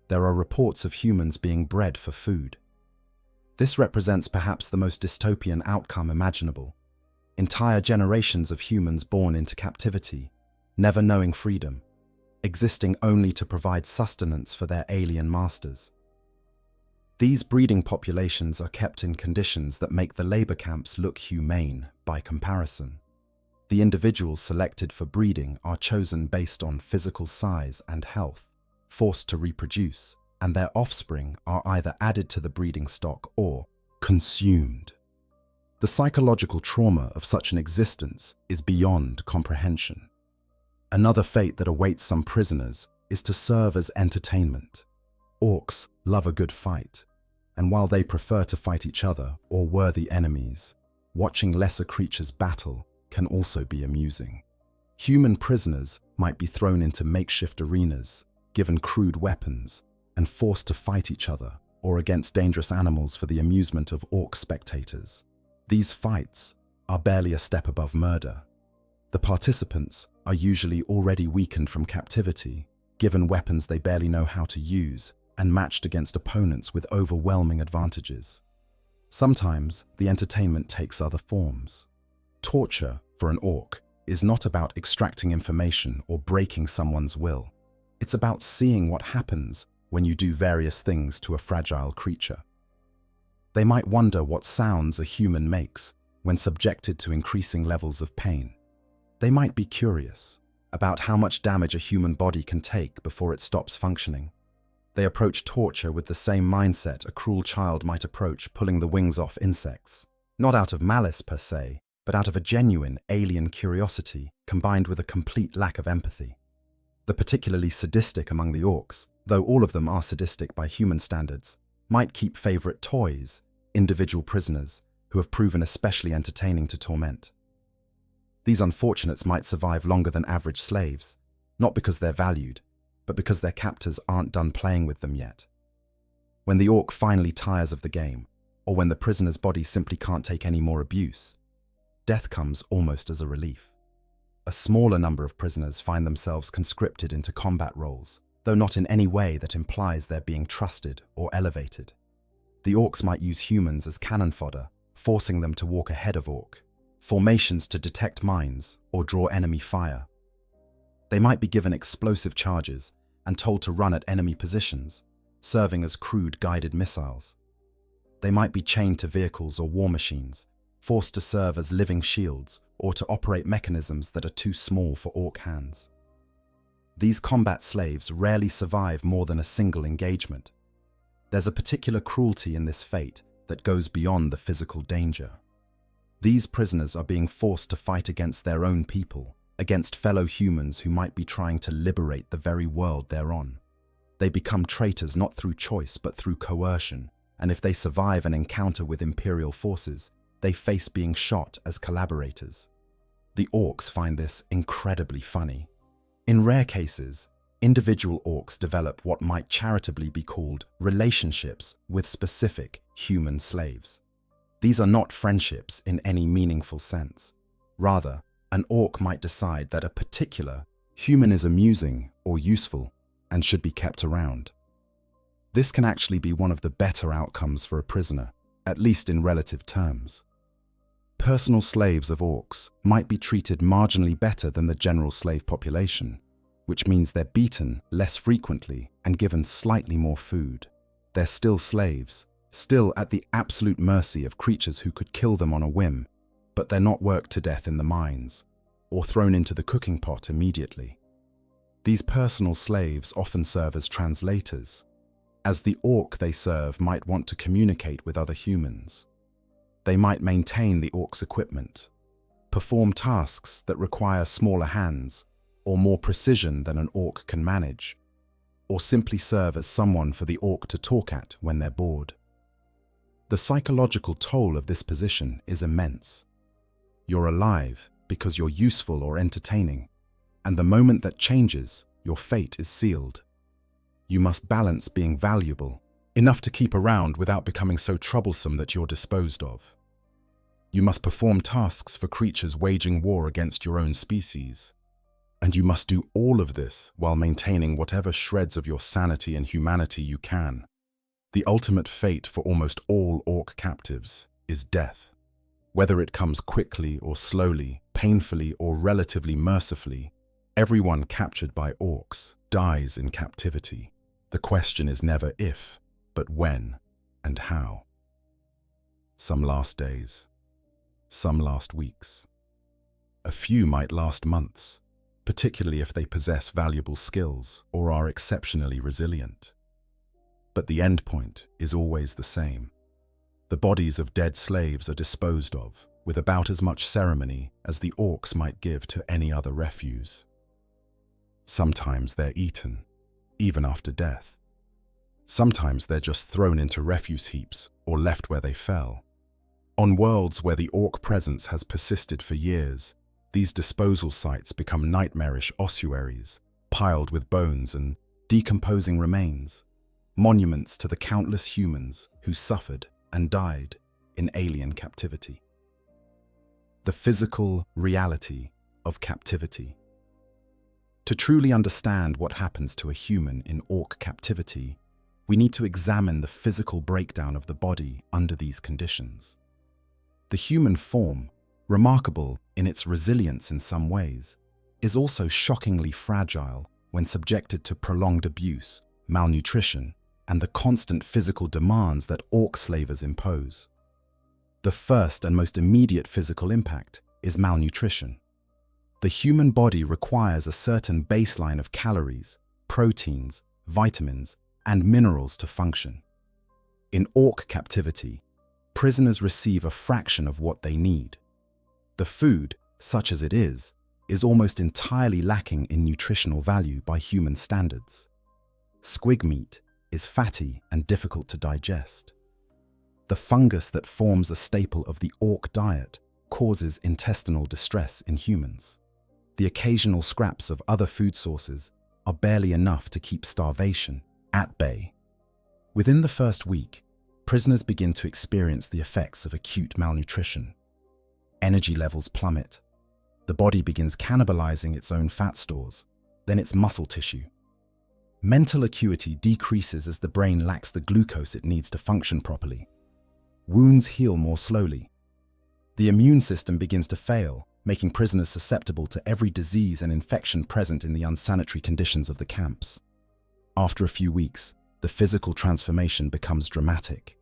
S1: there are reports of humans being bred for food. This represents perhaps the most dystopian outcome imaginable. Entire generations of humans born into captivity, never knowing freedom, existing only to provide sustenance for their alien masters. These breeding populations are kept in conditions that make the labor camps look humane by comparison. The individuals selected for breeding are chosen based on physical size and health, forced to reproduce, and their offspring are either added to the breeding stock or consumed. The psychological trauma of such an existence is beyond comprehension. Another fate that awaits some prisoners is to serve as entertainment. Orks love a good fight, and while they prefer to fight each other or worthy enemies, watching lesser creatures battle can also be amusing. Human prisoners might be thrown into makeshift arenas, given crude weapons, and forced to fight each other or against dangerous animals for the amusement of Ork spectators. These fights are barely a step above murder. The participants are usually already weakened from captivity, given weapons they barely know how to use, and matched against opponents with overwhelming advantages. Sometimes the entertainment takes other forms. Torture, for an Ork, is not about extracting information or breaking someone's will. It's about seeing what happens when you do various things to a fragile creature. They might wonder what sounds a human makes when subjected to increasing levels of pain. They might be curious about how much damage a human body can take before it stops functioning. They approach torture with the same mindset a cruel child might approach pulling the wings off insects, not out of malice per se, but out of a genuine alien curiosity combined with a complete lack of empathy. The particularly sadistic among the Orks, though all of them are sadistic by human standards, might keep favorite toys, individual prisoners who have proven especially entertaining to torment. These unfortunates might survive longer than average slaves, not because they're valued, but because their captors aren't done playing with them yet. When the Ork finally tires of the game, or when the prisoner's body simply can't take any more abuse, death comes almost as a relief. A smaller number of prisoners find themselves conscripted into combat roles, though not in any way that implies they're being trusted or elevated. The Orks might use humans as cannon fodder, forcing them to walk ahead of Ork, formations to detect mines or draw enemy fire. They might be given explosive charges and told to run at enemy positions, serving as crude guided missiles. They might be chained to vehicles or war machines, forced to serve as living shields or to operate mechanisms that are too small for Ork hands. These combat slaves rarely survive more than a single engagement. There's a particular cruelty in this fate that goes beyond the physical danger. These prisoners are being forced to fight against their own people, against fellow humans who might be trying to liberate the very world they're on. They become traitors not through choice but through coercion, and if they survive an encounter with Imperial forces, they face being shot as collaborators. The Orks find this incredibly funny. In rare cases, individual Orks develop what might charitably be called relationships with specific human slaves. These are not friendships in any meaningful sense. Rather, an Ork might decide that a particular human is amusing or useful and should be kept around. This can actually be one of the better outcomes for a prisoner, at least in relative terms. Personal slaves of Orks might be treated marginally better than the general slave population, which means they're beaten less frequently and given slightly more food. They're still slaves, still at the absolute mercy of creatures who could kill them on a whim, but they're not worked to death in the mines or thrown into the cooking pot immediately. These personal slaves often serve as translators, as the Ork they serve might want to communicate with other humans. They might maintain the Ork's equipment, perform tasks that require smaller hands or more precision than an Ork can manage, or simply serve as someone for the Ork to talk at when they're bored. The psychological toll of this position is immense. You're alive because you're useful or entertaining, and the moment that changes, your fate is sealed. You must balance being valuable, enough to keep around without becoming so troublesome that you're disposed of. You must perform tasks for creatures waging war against your own species. And you must do all of this while maintaining whatever shreds of your sanity and humanity you can. The ultimate fate for almost all Ork captives is death. Whether it comes quickly or slowly, painfully or relatively mercifully, everyone captured by Orks dies in captivity. The question is never if, but when and how. Some last days, some last weeks. A few might last months, particularly if they possess valuable skills or are exceptionally resilient. But the end point is always the same. The bodies of dead slaves are disposed of with about as much ceremony as the Orks might give to any other refuse. Sometimes they're eaten, even after death. Sometimes they're just thrown into refuse heaps or left where they fell. On worlds where the Ork presence has persisted for years, these disposal sites become nightmarish ossuaries, piled with bones and decomposing remains, monuments to the countless humans who suffered and died in alien captivity. The physical reality of captivity. To truly understand what happens to a human in Ork captivity, we need to examine the physical breakdown of the body under these conditions. The human form, remarkable in its resilience in some ways, is also shockingly fragile when subjected to prolonged abuse, malnutrition, and the constant physical demands that Ork slavers impose. The first and most immediate physical impact is malnutrition. The human body requires a certain baseline of calories, proteins, vitamins, and minerals to function. In Ork captivity, prisoners receive a fraction of what they need. The food, such as it is almost entirely lacking in nutritional value by human standards. Squig meat is fatty and difficult to digest. The fungus that forms a staple of the Ork diet causes intestinal distress in humans. The occasional scraps of other food sources are barely enough to keep starvation at bay. Within the first week, prisoners begin to experience the effects of acute malnutrition. Energy levels plummet. The body begins cannibalizing its own fat stores, then its muscle tissue. Mental acuity decreases as the brain lacks the glucose it needs to function properly. Wounds heal more slowly. The immune system begins to fail, making prisoners susceptible to every disease and infection present in the unsanitary conditions of the camps. After a few weeks, the physical transformation becomes dramatic.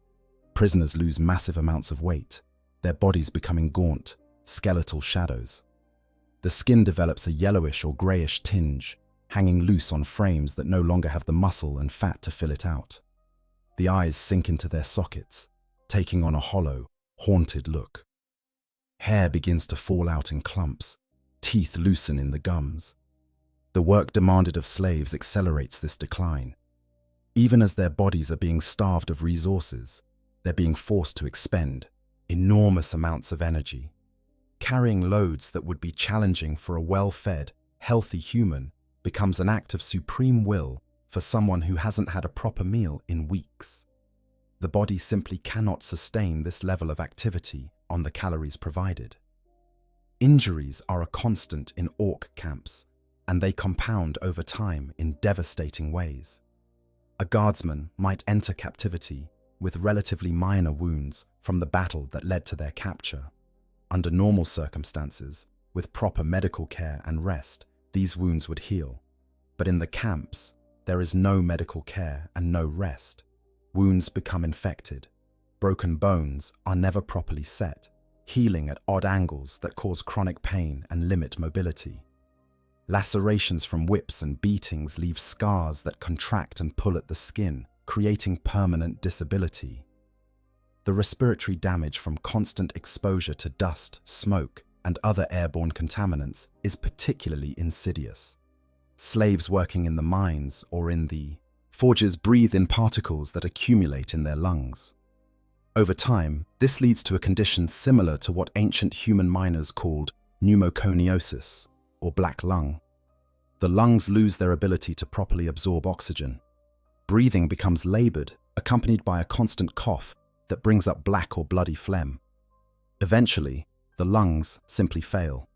S1: Prisoners lose massive amounts of weight, their bodies becoming gaunt, skeletal shadows. The skin develops a yellowish or greyish tinge, hanging loose on frames that no longer have the muscle and fat to fill it out. The eyes sink into their sockets, taking on a hollow, haunted look. Hair begins to fall out in clumps, teeth loosen in the gums. The work demanded of slaves accelerates this decline. Even as their bodies are being starved of resources, they're being forced to expend enormous amounts of energy. Carrying loads that would be challenging for a well-fed, healthy human becomes an act of supreme will for someone who hasn't had a proper meal in weeks. The body simply cannot sustain this level of activity on the calories provided. Injuries are a constant in Ork camps, and they compound over time in devastating ways. A guardsman might enter captivity with relatively minor wounds from the battle that led to their capture. Under normal circumstances, with proper medical care and rest, these wounds would heal. But in the camps, there is no medical care and no rest. Wounds become infected. Broken bones are never properly set, healing at odd angles that cause chronic pain and limit mobility. Lacerations from whips and beatings leave scars that contract and pull at the skin, creating permanent disability. The respiratory damage from constant exposure to dust, smoke, and other airborne contaminants is particularly insidious. Slaves working in the mines or in the forges breathe in particles that accumulate in their lungs. Over time, this leads to a condition similar to what ancient human miners called pneumoconiosis, or black lung. The lungs lose their ability to properly absorb oxygen. Breathing becomes labored, accompanied by a constant cough that brings up black or bloody phlegm. Eventually, the lungs simply fail.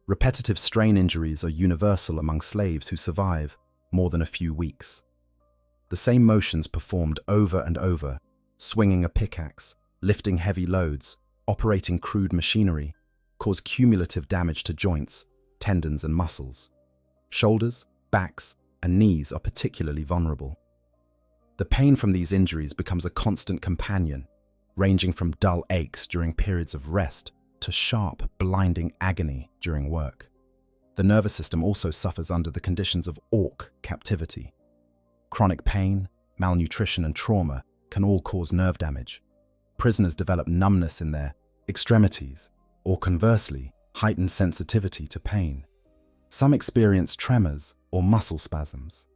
S1: Repetitive strain injuries are universal among slaves who survive more than a few weeks. The same motions performed over and over, swinging a pickaxe, lifting heavy loads, operating crude machinery, cause cumulative damage to joints, tendons, and muscles. Shoulders, backs, and knees are particularly vulnerable. The pain from these injuries becomes a constant companion, ranging from dull aches during periods of rest to sharp, blinding agony during work. The nervous system also suffers under the conditions of Ork captivity. Chronic pain, malnutrition, and trauma can all cause nerve damage. Prisoners develop numbness in their extremities, or conversely, heightened sensitivity to pain. Some experience tremors or muscle spasms.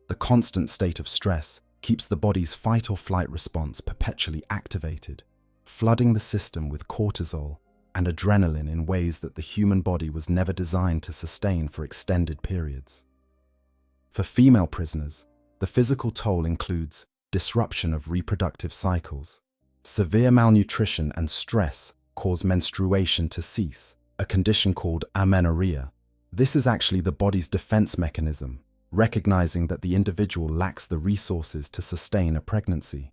S1: The constant state of stress keeps the body's fight or flight response perpetually activated, flooding the system with cortisol and adrenaline in ways that the human body was never designed to sustain for extended periods. For female prisoners, the physical toll includes disruption of reproductive cycles. Severe malnutrition and stress cause menstruation to cease, a condition called amenorrhea. This is actually the body's defense mechanism, recognizing that the individual lacks the resources to sustain a pregnancy.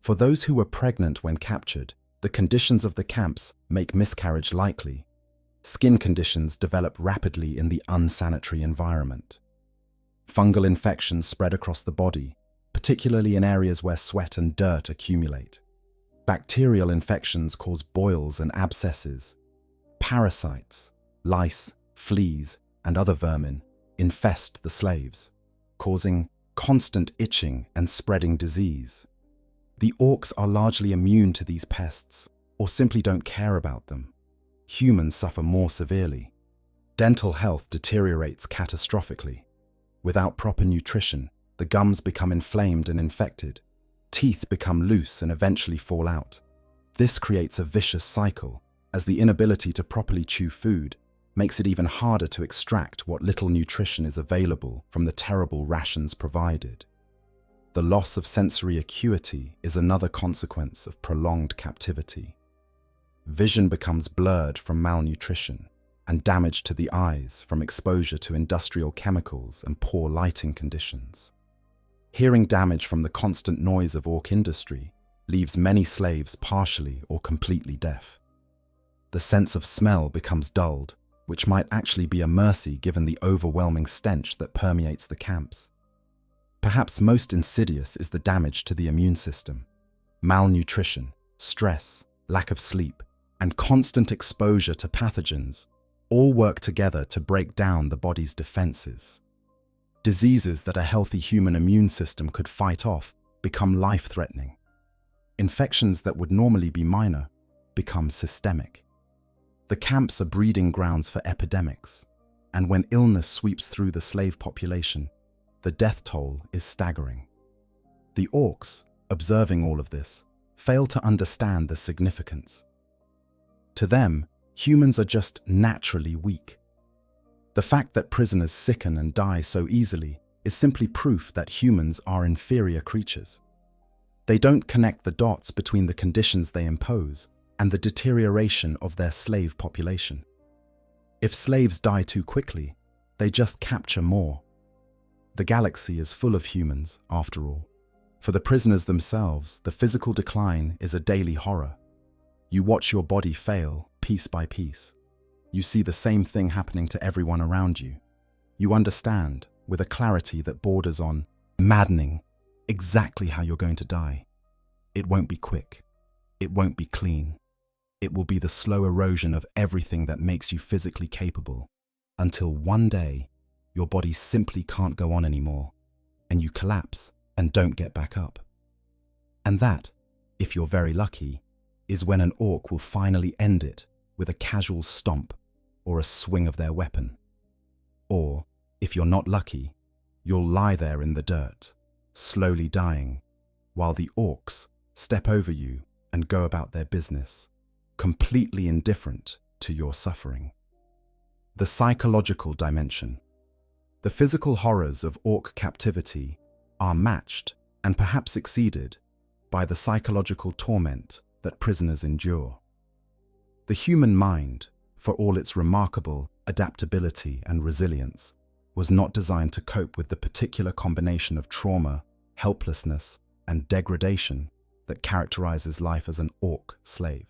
S1: For those who were pregnant when captured, the conditions of the camps make miscarriage likely. Skin conditions develop rapidly in the unsanitary environment. Fungal infections spread across the body, particularly in areas where sweat and dirt accumulate. Bacterial infections cause boils and abscesses. Parasites, lice, fleas, and other vermin infest the slaves, causing constant itching and spreading disease. The Orks are largely immune to these pests, or simply don't care about them. Humans suffer more severely. Dental health deteriorates catastrophically. Without proper nutrition, the gums become inflamed and infected. Teeth become loose and eventually fall out. This creates a vicious cycle, as the inability to properly chew food makes it even harder to extract what little nutrition is available from the terrible rations provided. The loss of sensory acuity is another consequence of prolonged captivity. Vision becomes blurred from malnutrition, and damage to the eyes from exposure to industrial chemicals and poor lighting conditions. Hearing damage from the constant noise of Ork industry leaves many slaves partially or completely deaf. The sense of smell becomes dulled, which might actually be a mercy given the overwhelming stench that permeates the camps. Perhaps most insidious is the damage to the immune system. Malnutrition, stress, lack of sleep, and constant exposure to pathogens all work together to break down the body's defenses. Diseases that a healthy human immune system could fight off become life-threatening. Infections that would normally be minor become systemic. The camps are breeding grounds for epidemics, and when illness sweeps through the slave population, the death toll is staggering. The Orks, observing all of this, fail to understand the significance. To them, humans are just naturally weak. The fact that prisoners sicken and die so easily is simply proof that humans are inferior creatures. They don't connect the dots between the conditions they impose and the deterioration of their slave population. If slaves die too quickly, they just capture more. The galaxy is full of humans, after all. For the prisoners themselves, the physical decline is a daily horror. You watch your body fail piece by piece. You see the same thing happening to everyone around you. You understand, with a clarity that borders on maddening, exactly how you're going to die. It won't be quick. It won't be clean. It will be the slow erosion of everything that makes you physically capable, until one day, your body simply can't go on anymore, and you collapse and don't get back up. And that, if you're very lucky, is when an orc will finally end it with a casual stomp or a swing of their weapon. Or, if you're not lucky, you'll lie there in the dirt, slowly dying, while the orcs step over you and go about their business, completely indifferent to your suffering. The psychological dimension. The physical horrors of orc captivity are matched, and perhaps exceeded, by the psychological torment that prisoners endure. The human mind, for all its remarkable adaptability and resilience, was not designed to cope with the particular combination of trauma, helplessness, and degradation that characterizes life as an orc slave.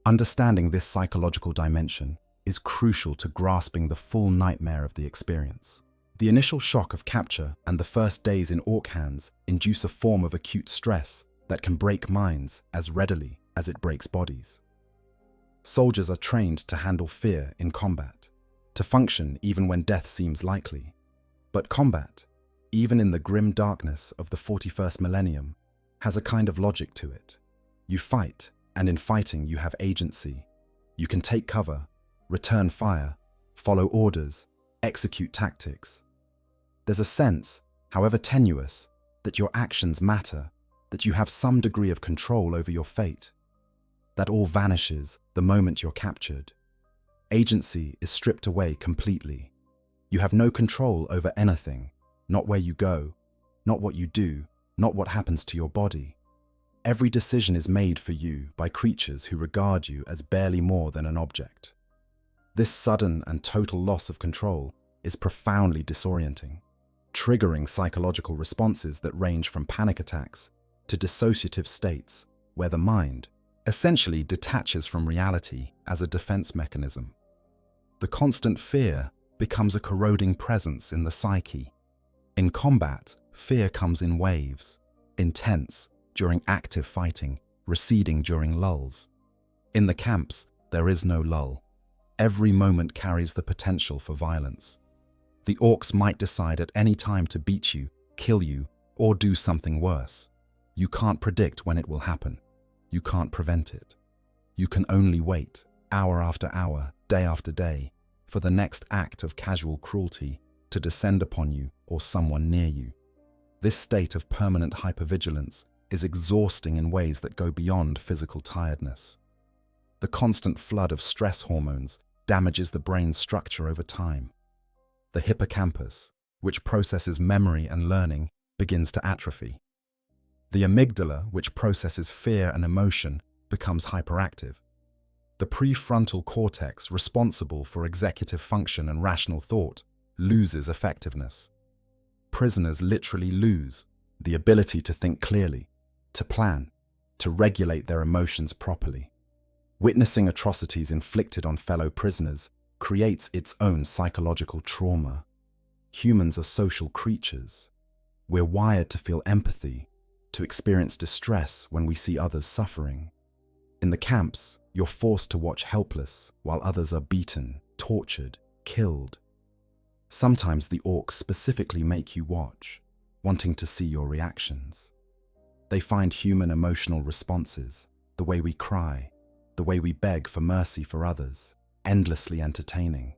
S1: Understanding this psychological dimension is crucial to grasping the full nightmare of the experience. The initial shock of capture and the first days in orc hands induce a form of acute stress that can break minds as readily as it breaks bodies. Soldiers are trained to handle fear in combat, to function even when death seems likely. But combat, even in the grim darkness of the 41st millennium, has a kind of logic to it. You fight, and in fighting you have agency. You can take cover, return fire, follow orders, execute tactics. There's a sense, however tenuous, that your actions matter, that you have some degree of control over your fate. That all vanishes the moment you're captured. Agency is stripped away completely. You have no control over anything, not where you go, not what you do, not what happens to your body. Every decision is made for you by creatures who regard you as barely more than an object. This sudden and total loss of control is profoundly disorienting, triggering psychological responses that range from panic attacks to dissociative states where the mind essentially detaches from reality as a defense mechanism. The constant fear becomes a corroding presence in the psyche. In combat, fear comes in waves, intense during active fighting, receding during lulls. In the camps, there is no lull. Every moment carries the potential for violence. The orcs might decide at any time to beat you, kill you, or do something worse. You can't predict when it will happen. You can't prevent it. You can only wait, hour after hour, day after day, for the next act of casual cruelty to descend upon you or someone near you. This state of permanent hypervigilance is exhausting in ways that go beyond physical tiredness. The constant flood of stress hormones damages the brain's structure over time. The hippocampus, which processes memory and learning, begins to atrophy. The amygdala, which processes fear and emotion, becomes hyperactive. The prefrontal cortex, responsible for executive function and rational thought, loses effectiveness. Prisoners literally lose the ability to think clearly, to plan, to regulate their emotions properly. Witnessing atrocities inflicted on fellow prisoners creates its own psychological trauma. Humans are social creatures. We're wired to feel empathy, to experience distress when we see others suffering. In the camps, you're forced to watch helpless while others are beaten, tortured, killed. Sometimes the orcs specifically make you watch, wanting to see your reactions. They find human emotional responses, the way we cry, the way we beg for mercy for others, endlessly entertaining.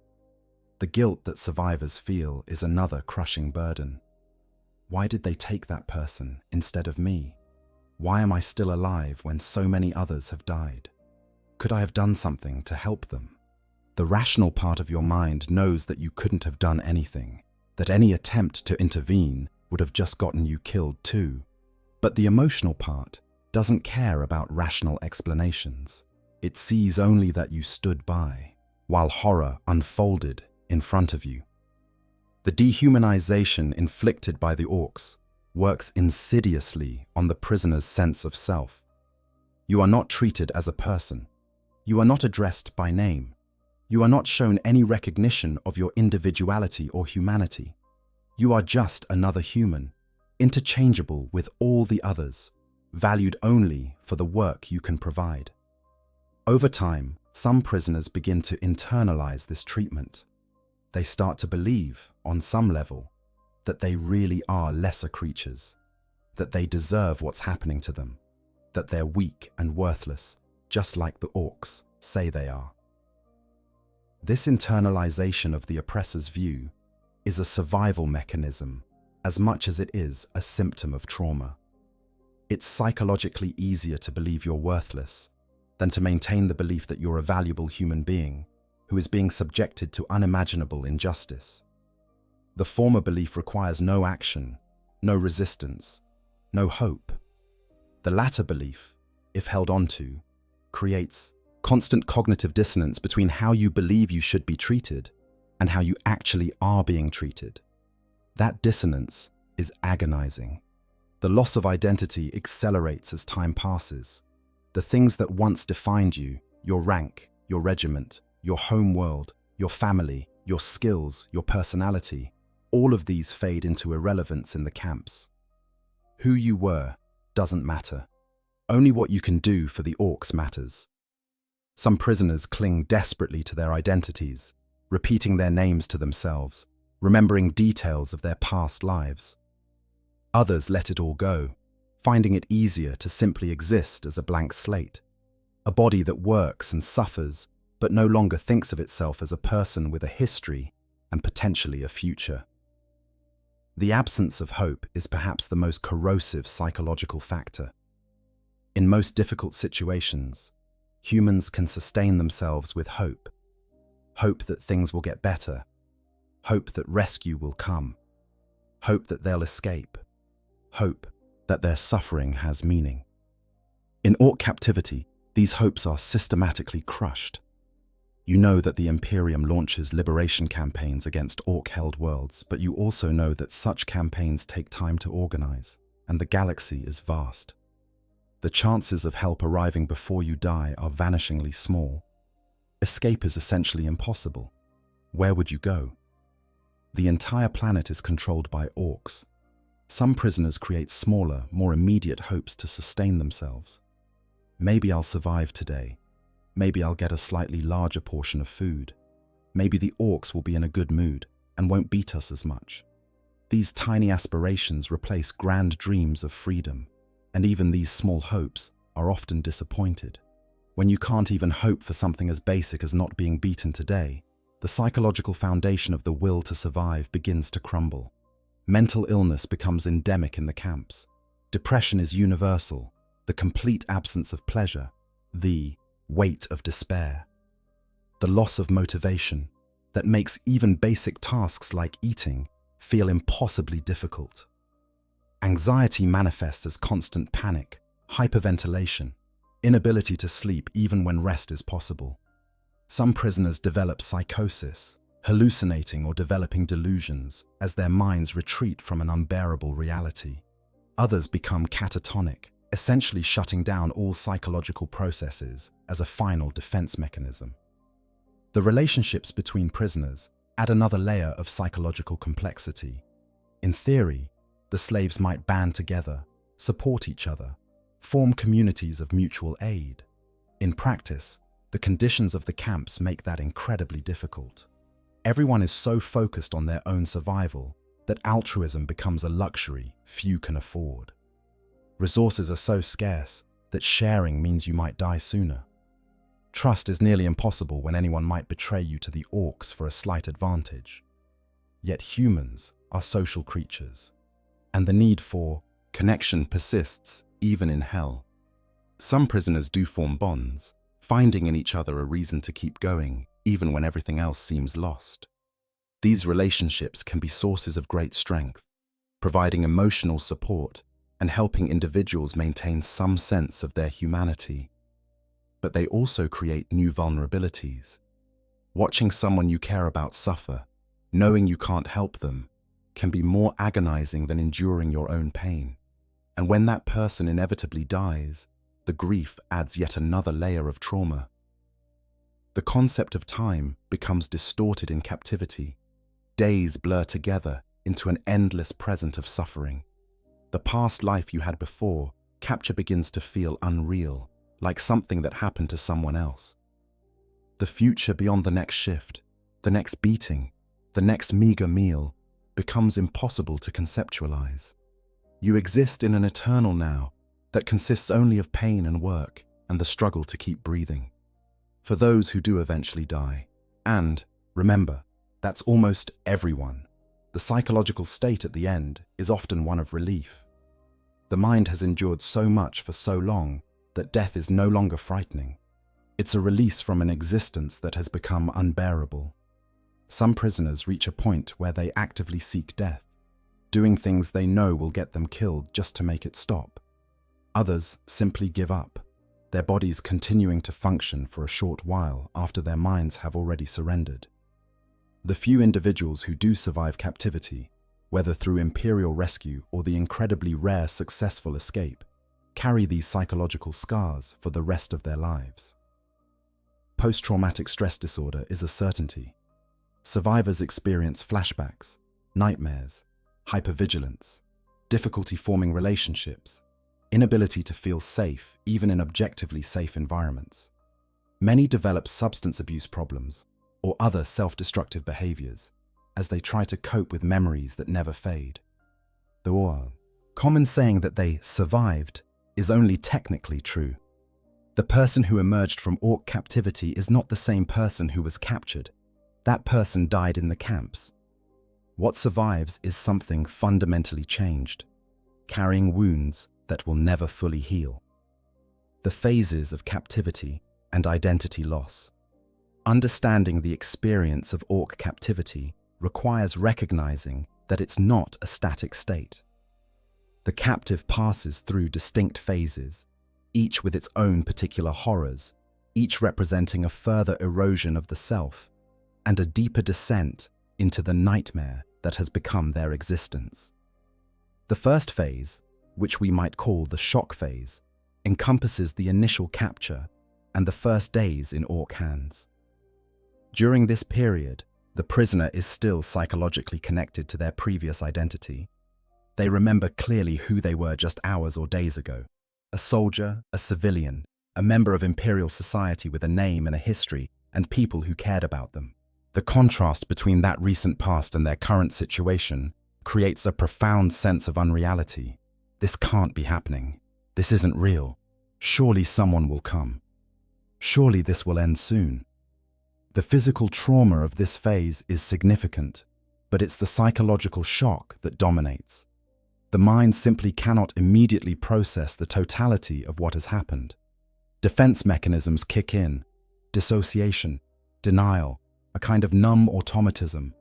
S1: The guilt that survivors feel is another crushing burden. Why did they take that person instead of me? Why am I still alive when so many others have died? Could I have done something to help them? The rational part of your mind knows that you couldn't have done anything, that any attempt to intervene would have just gotten you killed too. But the emotional part doesn't care about rational explanations. It sees only that you stood by, while horror unfolded in front of you. The dehumanization inflicted by the Orks works insidiously on the prisoner's sense of self. You are not treated as a person. You are not addressed by name. You are not shown any recognition of your individuality or humanity. You are just another human, interchangeable with all the others, valued only for the work you can provide. Over time, some prisoners begin to internalize this treatment. They start to believe, on some level, that they really are lesser creatures, that they deserve what's happening to them, that they're weak and worthless, just like the Orks say they are. This internalization of the oppressor's view is a survival mechanism as much as it is a symptom of trauma. It's psychologically easier to believe you're worthless than to maintain the belief that you're a valuable human being who is being subjected to unimaginable injustice. The former belief requires no action, no resistance, no hope. The latter belief, if held onto, creates constant cognitive dissonance between how you believe you should be treated and how you actually are being treated. That dissonance is agonizing. The loss of identity accelerates as time passes. The things that once defined you, your rank, your regiment, your home world, your family, your skills, your personality, all of these fade into irrelevance in the camps. Who you were doesn't matter. Only what you can do for the Orks matters. Some prisoners cling desperately to their identities, repeating their names to themselves, remembering details of their past lives. Others let it all go, finding it easier to simply exist as a blank slate, a body that works and suffers but no longer thinks of itself as a person with a history and potentially a future. The absence of hope is perhaps the most corrosive psychological factor. In most difficult situations, humans can sustain themselves with hope. Hope that things will get better. Hope that rescue will come. Hope that they'll escape. Hope that their suffering has meaning. In Ork captivity, these hopes are systematically crushed. You know that the Imperium launches liberation campaigns against Ork-held worlds, but you also know that such campaigns take time to organize, and the galaxy is vast. The chances of help arriving before you die are vanishingly small. Escape is essentially impossible. Where would you go? The entire planet is controlled by Orks. Some prisoners create smaller, more immediate hopes to sustain themselves. Maybe I'll survive today. Maybe I'll get a slightly larger portion of food. Maybe the Orks will be in a good mood and won't beat us as much. These tiny aspirations replace grand dreams of freedom, and even these small hopes are often disappointed. When you can't even hope for something as basic as not being beaten today, the psychological foundation of the will to survive begins to crumble. Mental illness becomes endemic in the camps. Depression is universal, the complete absence of pleasure, the weight of despair, the loss of motivation that makes even basic tasks like eating feel impossibly difficult. Anxiety manifests as constant panic, hyperventilation, inability to sleep even when rest is possible. Some prisoners develop psychosis, hallucinating or developing delusions as their minds retreat from an unbearable reality. Others become catatonic, essentially shutting down all psychological processes as a final defense mechanism. The relationships between prisoners add another layer of psychological complexity. In theory, the slaves might band together, support each other, form communities of mutual aid. In practice, the conditions of the camps make that incredibly difficult. Everyone is so focused on their own survival that altruism becomes a luxury few can afford. Resources are so scarce that sharing means you might die sooner. Trust is nearly impossible when anyone might betray you to the Orks for a slight advantage. Yet humans are social creatures. and the need for connection persists even in hell. Some prisoners do form bonds, finding in each other a reason to keep going, even when everything else seems lost. These relationships can be sources of great strength, providing emotional support and helping individuals maintain some sense of their humanity. But they also create new vulnerabilities. Watching someone you care about suffer, knowing you can't help them, can be more agonizing than enduring your own pain. And when that person inevitably dies, the grief adds yet another layer of trauma. The concept of time becomes distorted in captivity. Days blur together into an endless present of suffering. The past life you had before, capture begins to feel unreal, like something that happened to someone else. The future beyond the next shift, the next beating, the next meager meal, becomes impossible to conceptualize. You exist in an eternal now that consists only of pain and work and the struggle to keep breathing. For those who do eventually die, and remember, that's almost everyone, the psychological state at the end is often one of relief. The mind has endured so much for so long that death is no longer frightening. It's a release from an existence that has become unbearable. Some prisoners reach a point where they actively seek death, doing things they know will get them killed just to make it stop. Others simply give up, their bodies continuing to function for a short while after their minds have already surrendered. The few individuals who do survive captivity, whether through Imperial rescue or the incredibly rare successful escape, carry these psychological scars for the rest of their lives. Post-traumatic stress disorder is a certainty. Survivors experience flashbacks, nightmares, hypervigilance, difficulty forming relationships, inability to feel safe even in objectively safe environments. Many develop substance abuse problems or other self-destructive behaviors as they try to cope with memories that never fade. The common saying that they survived is only technically true. The person who emerged from Ork captivity is not the same person who was captured. That person died in the camps. What survives is something fundamentally changed, carrying wounds that will never fully heal. The phases of captivity and identity loss. Understanding the experience of Ork captivity requires recognizing that it's not a static state. The captive passes through distinct phases, each with its own particular horrors, each representing a further erosion of the self and a deeper descent into the nightmare that has become their existence. The first phase, which we might call the shock phase, encompasses the initial capture and the first days in Ork hands. During this period, the prisoner is still psychologically connected to their previous identity. They remember clearly who they were just hours or days ago. A soldier, a civilian, a member of Imperial society with a name and a history, and people who cared about them. The contrast between that recent past and their current situation creates a profound sense of unreality. This can't be happening. This isn't real. Surely someone will come. Surely this will end soon. The physical trauma of this phase is significant, but it's the psychological shock that dominates. The mind simply cannot immediately process the totality of what has happened. Defense mechanisms kick in, dissociation, denial, a kind of numb automatism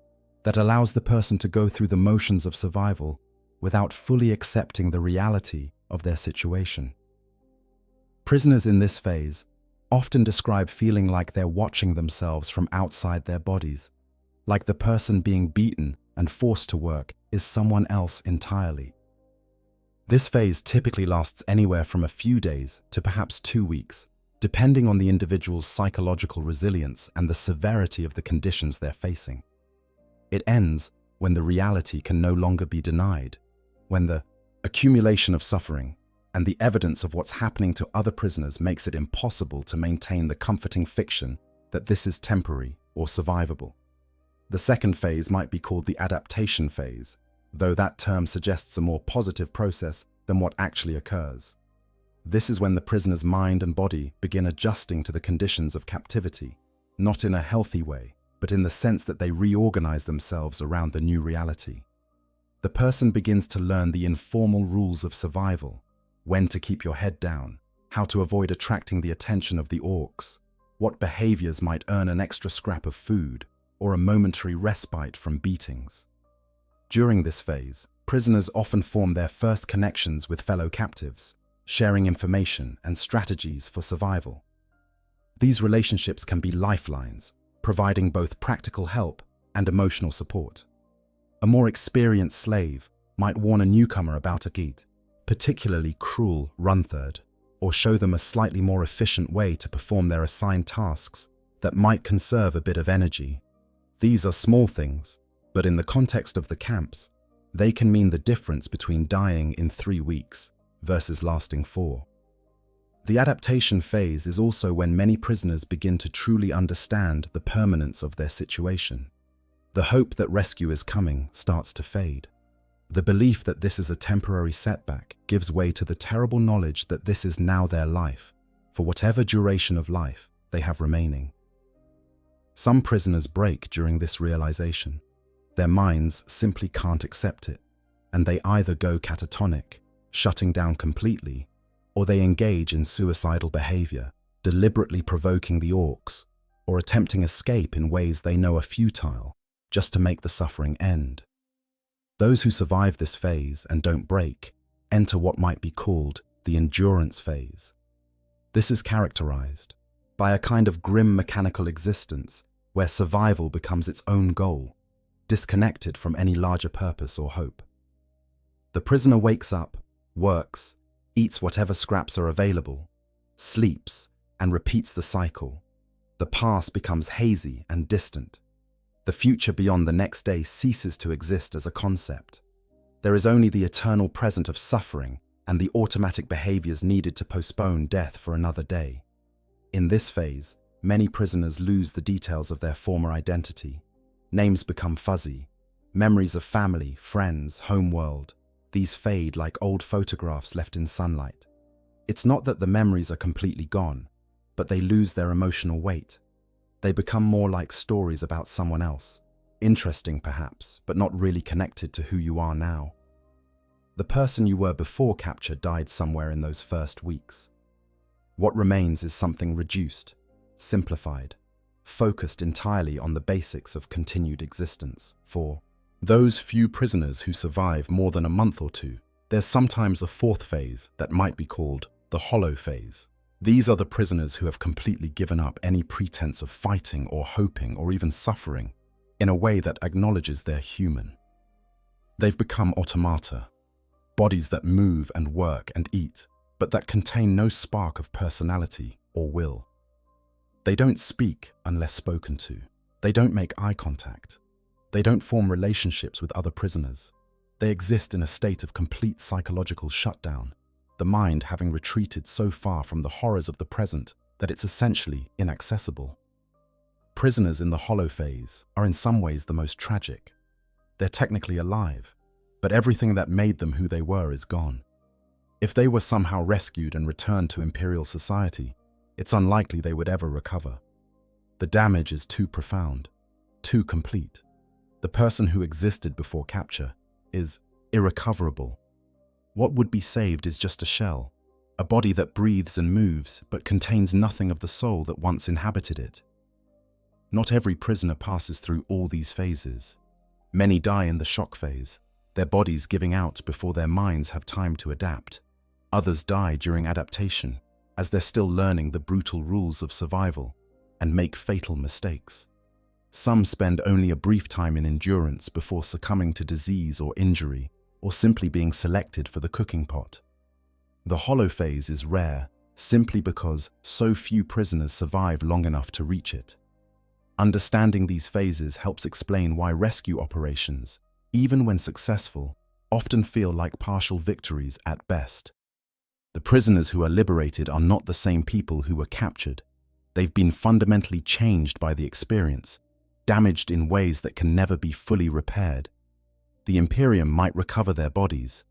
S1: that allows the person to go through the motions of survival without fully accepting the reality of their situation. Prisoners in this phase often describe feeling like they're watching themselves from outside their bodies, like the person being beaten and forced to work is someone else entirely. This phase typically lasts anywhere from a few days to perhaps 2 weeks, depending on the individual's psychological resilience and the severity of the conditions they're facing. It ends when the reality can no longer be denied, when the accumulation of suffering and the evidence of what's happening to other prisoners makes it impossible to maintain the comforting fiction that this is temporary or survivable. The second phase might be called the adaptation phase, though that term suggests a more positive process than what actually occurs. This is when the prisoner's mind and body begin adjusting to the conditions of captivity, not in a healthy way, but in the sense that they reorganize themselves around the new reality. The person begins to learn the informal rules of survival: when to keep your head down, how to avoid attracting the attention of the orcs, what behaviors might earn an extra scrap of food or a momentary respite from beatings. During this phase, prisoners often form their first connections with fellow captives, sharing information and strategies for survival. These relationships can be lifelines, providing both practical help and emotional support. A more experienced slave might warn a newcomer about a particularly cruel run-third, or show them a slightly more efficient way to perform their assigned tasks that might conserve a bit of energy. These are small things, but in the context of the camps, they can mean the difference between dying in 3 weeks versus lasting 4. The adaptation phase is also when many prisoners begin to truly understand the permanence of their situation. The hope that rescue is coming starts to fade. The belief that this is a temporary setback gives way to the terrible knowledge that this is now their life, for whatever duration of life they have remaining. Some prisoners break during this realization. Their minds simply can't accept it, and they either go catatonic, shutting down completely, or they engage in suicidal behavior, deliberately provoking the orcs, or attempting escape in ways they know are futile, just to make the suffering end. Those who survive this phase and don't break enter what might be called the endurance phase. This is characterized by a kind of grim mechanical existence where survival becomes its own goal, disconnected from any larger purpose or hope. The prisoner wakes up, works, eats whatever scraps are available, sleeps, and repeats the cycle. The past becomes hazy and distant. The future beyond the next day ceases to exist as a concept. There is only the eternal present of suffering and the automatic behaviors needed to postpone death for another day. In this phase, many prisoners lose the details of their former identity. Names become fuzzy. Memories of family, friends, homeworld, these fade like old photographs left in sunlight. It's not that the memories are completely gone, but they lose their emotional weight. They become more like stories about someone else, interesting perhaps, but not really connected to who you are now. The person you were before capture died somewhere in those first weeks. What remains is something reduced, simplified, focused entirely on the basics of continued existence. For those few prisoners who survive more than a month or two, there's sometimes a fourth phase that might be called the hollow phase. These are the prisoners who have completely given up any pretense of fighting or hoping or even suffering in a way that acknowledges they're human. They've become automata, bodies that move and work and eat, but that contain no spark of personality or will. They don't speak unless spoken to. They don't make eye contact. They don't form relationships with other prisoners. They exist in a state of complete psychological shutdown, the mind having retreated so far from the horrors of the present that it's essentially inaccessible. Prisoners in the hollow phase are in some ways the most tragic. They're technically alive, but everything that made them who they were is gone. If they were somehow rescued and returned to Imperial society, it's unlikely they would ever recover. The damage is too profound, too complete. The person who existed before capture is irrecoverable. What would be saved is just a shell, a body that breathes and moves but contains nothing of the soul that once inhabited it. Not every prisoner passes through all these phases. Many die in the shock phase, their bodies giving out before their minds have time to adapt. Others die during adaptation, as they're still learning the brutal rules of survival and make fatal mistakes. Some spend only a brief time in endurance before succumbing to disease or injury, or simply being selected for the cooking pot. The hollow phase is rare simply because so few prisoners survive long enough to reach it. Understanding these phases helps explain why rescue operations, even when successful, often feel like partial victories at best. The prisoners who are liberated are not the same people who were captured. They've been fundamentally changed by the experience, damaged in ways that can never be fully repaired. The Imperium might recover their bodies,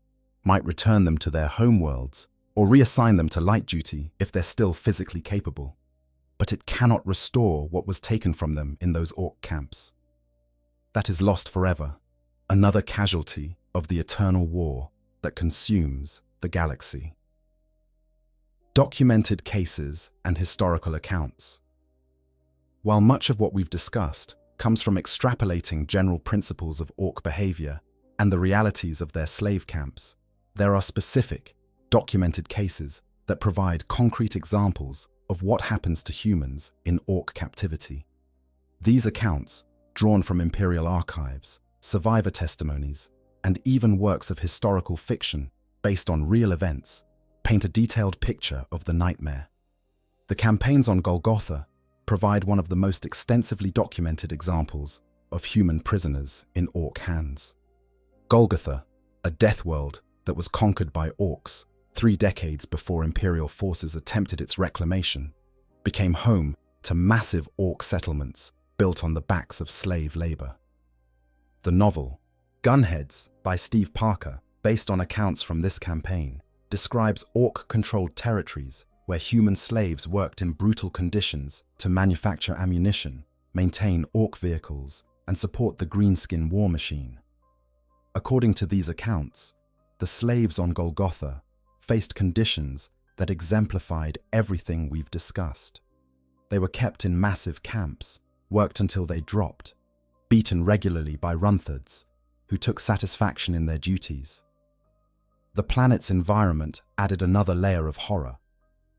S1: might return them to their homeworlds, or reassign them to light duty if they're still physically capable. But it cannot restore what was taken from them in those Ork camps. That is lost forever, another casualty, of the eternal war that consumes the galaxy. Documented cases and historical accounts. While much of what we've discussed comes from extrapolating general principles of Ork behavior and the realities of their slave camps, there are specific, documented cases that provide concrete examples of what happens to humans in Ork captivity. These accounts, drawn from imperial archives, survivor testimonies, and even works of historical fiction based on real events, paint a detailed picture of the nightmare. The campaigns on Golgotha provide one of the most extensively documented examples of human prisoners in Ork hands. Golgotha, a death world that was conquered by Orks 3 decades before Imperial forces attempted its reclamation, became home to massive Ork settlements built on the backs of slave labor. The novel, Gunheads by Steve Parker, based on accounts from this campaign, describes Ork-controlled territories where human slaves worked in brutal conditions to manufacture ammunition, maintain Ork vehicles, and support the greenskin war machine. According to these accounts, the slaves on Golgotha faced conditions that exemplified everything we've discussed. They were kept in massive camps, worked until they dropped, beaten regularly by Runthards, who took satisfaction in their duties. The planet's environment added another layer of horror.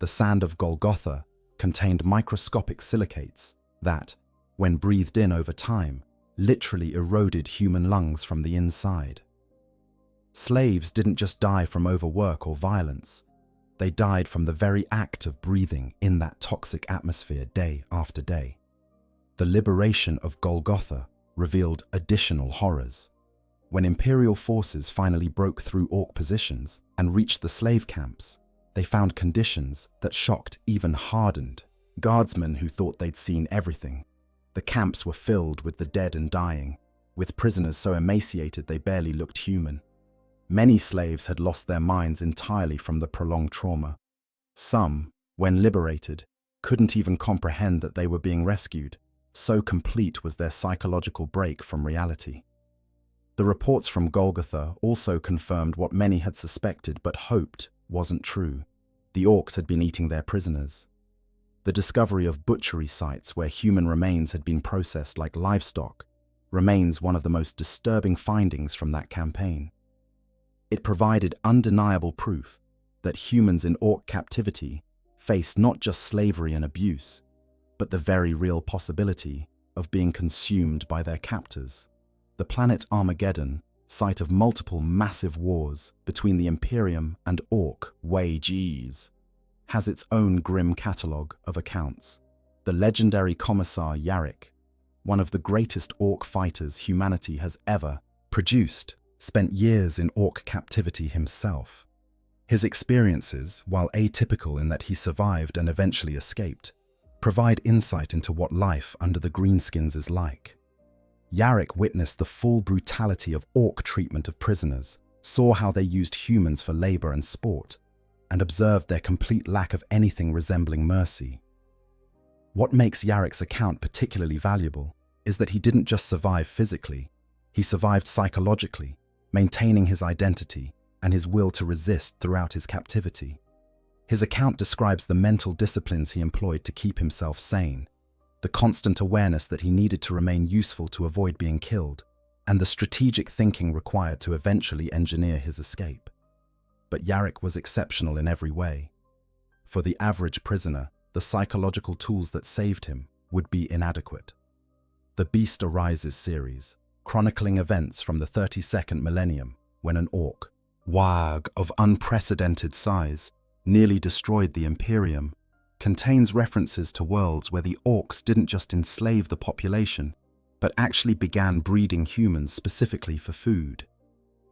S1: The sand of Golgotha contained microscopic silicates that, when breathed in over time, literally eroded human lungs from the inside. Slaves didn't just die from overwork or violence. They died from the very act of breathing in that toxic atmosphere day after day. The liberation of Golgotha revealed additional horrors. When Imperial forces finally broke through Ork positions and reached the slave camps, they found conditions that shocked even hardened guardsmen who thought they'd seen everything. The camps were filled with the dead and dying, with prisoners so emaciated they barely looked human. Many slaves had lost their minds entirely from the prolonged trauma. Some, when liberated, couldn't even comprehend that they were being rescued, so complete was their psychological break from reality. The reports from Golgotha also confirmed what many had suspected but hoped wasn't true. The Orks had been eating their prisoners. The discovery of butchery sites where human remains had been processed like livestock remains one of the most disturbing findings from that campaign. It provided undeniable proof that humans in Ork captivity faced not just slavery and abuse, but the very real possibility of being consumed by their captors. The planet Armageddon, site of multiple massive wars between the Imperium and Ork WH40Ks, has its own grim catalogue of accounts. The legendary Commissar Yarrick, one of the greatest Ork fighters humanity has ever produced, spent years in Ork captivity himself. His experiences, while atypical in that he survived and eventually escaped, provide insight into what life under the greenskins is like. Yarrick witnessed the full brutality of Ork treatment of prisoners, saw how they used humans for labor and sport, and observed their complete lack of anything resembling mercy. What makes Yarrick's account particularly valuable is that he didn't just survive physically, he survived psychologically, maintaining his identity and his will to resist throughout his captivity. His account describes the mental disciplines he employed to keep himself sane, the constant awareness that he needed to remain useful to avoid being killed, and the strategic thinking required to eventually engineer his escape. But Yarrick was exceptional in every way. For the average prisoner, the psychological tools that saved him would be inadequate. The Beast Arises series, chronicling events from the 32nd Millennium, when an Ork, Wag of unprecedented size, nearly destroyed the Imperium, contains references to worlds where the Orks didn't just enslave the population, but actually began breeding humans specifically for food.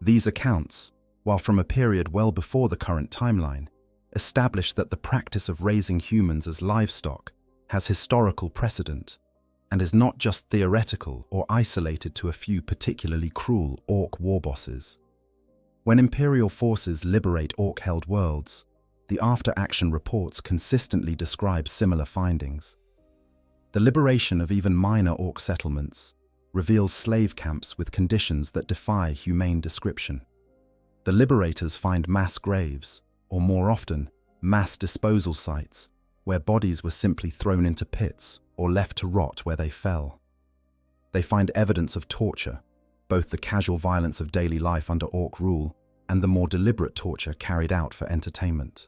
S1: These accounts, while from a period well before the current timeline, establish that the practice of raising humans as livestock has historical precedent and is not just theoretical or isolated to a few particularly cruel Ork war bosses. When Imperial forces liberate Ork-held worlds, the after-action reports consistently describe similar findings. The liberation of even minor Ork settlements, reveals slave camps with conditions that defy humane description. The liberators find mass graves, or more often, mass disposal sites, where bodies were simply thrown into pits or left to rot where they fell. They find evidence of torture, both the casual violence of daily life under Ork rule and the more deliberate torture carried out for entertainment.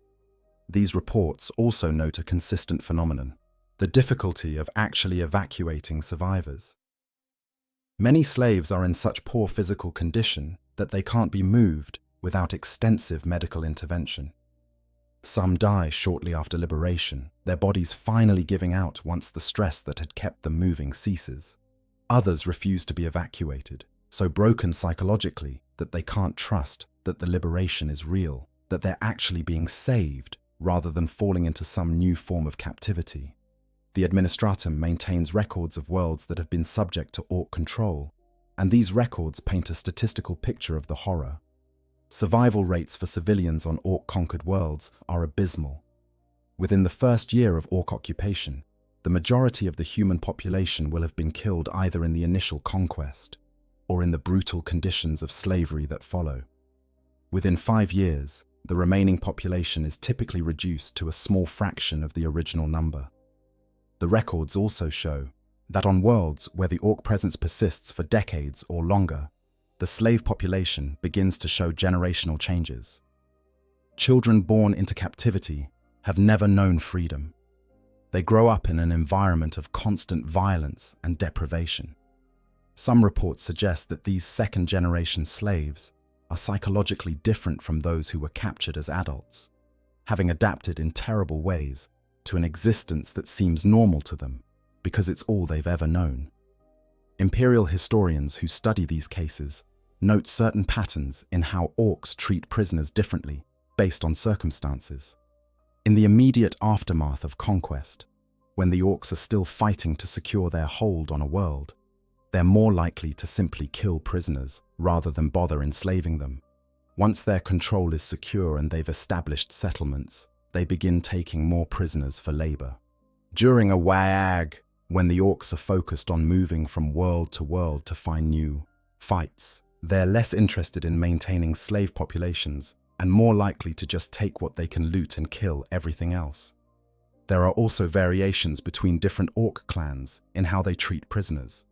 S1: These reports also note a consistent phenomenon: the difficulty of actually evacuating survivors. Many slaves are in such poor physical condition that they can't be moved without extensive medical intervention. Some die shortly after liberation, their bodies finally giving out once the stress that had kept them moving ceases. Others refuse to be evacuated, so broken psychologically that they can't trust that the liberation is real, that they're actually being saved rather than falling into some new form of captivity. The Administratum maintains records of worlds that have been subject to Ork control, and these records paint a statistical picture of the horror. Survival rates for civilians on Ork-conquered worlds are abysmal. Within the first year of Ork occupation, the majority of the human population will have been killed either in the initial conquest or in the brutal conditions of slavery that follow. Within 5 years, the remaining population is typically reduced to a small fraction of the original number. The records also show that on worlds where the Ork presence persists for decades or longer, the slave population begins to show generational changes. Children born into captivity have never known freedom. They grow up in an environment of constant violence and deprivation. Some reports suggest that these second-generation slaves are psychologically different from those who were captured as adults, having adapted in terrible ways to an existence that seems normal to them because it's all they've ever known. Imperial historians who study these cases note certain patterns in how Orks treat prisoners differently based on circumstances. In the immediate aftermath of conquest, when the Orks are still fighting to secure their hold on a world, they're more likely to simply kill prisoners rather than bother enslaving them. Once their control is secure and they've established settlements, they begin taking more prisoners for labor. During a WH40K, when the Orks are focused on moving from world to find new fights, they're less interested in maintaining slave populations and more likely to just take what they can loot and kill everything else. There are also variations between different Ork clans in how they treat prisoners.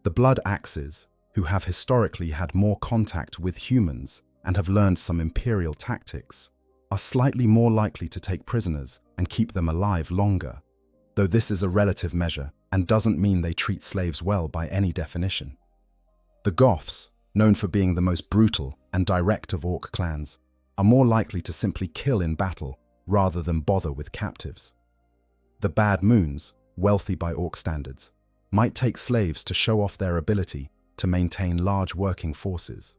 S1: The Blood Axes, who have historically had more contact with humans and have learned some Imperial tactics, are slightly more likely to take prisoners and keep them alive longer, though this is a relative measure and doesn't mean they treat slaves well by any definition. The Goths, known for being the most brutal and direct of Ork clans, are more likely to simply kill in battle rather than bother with captives. The Bad Moons, wealthy by Ork standards, might take slaves to show off their ability to maintain large working forces.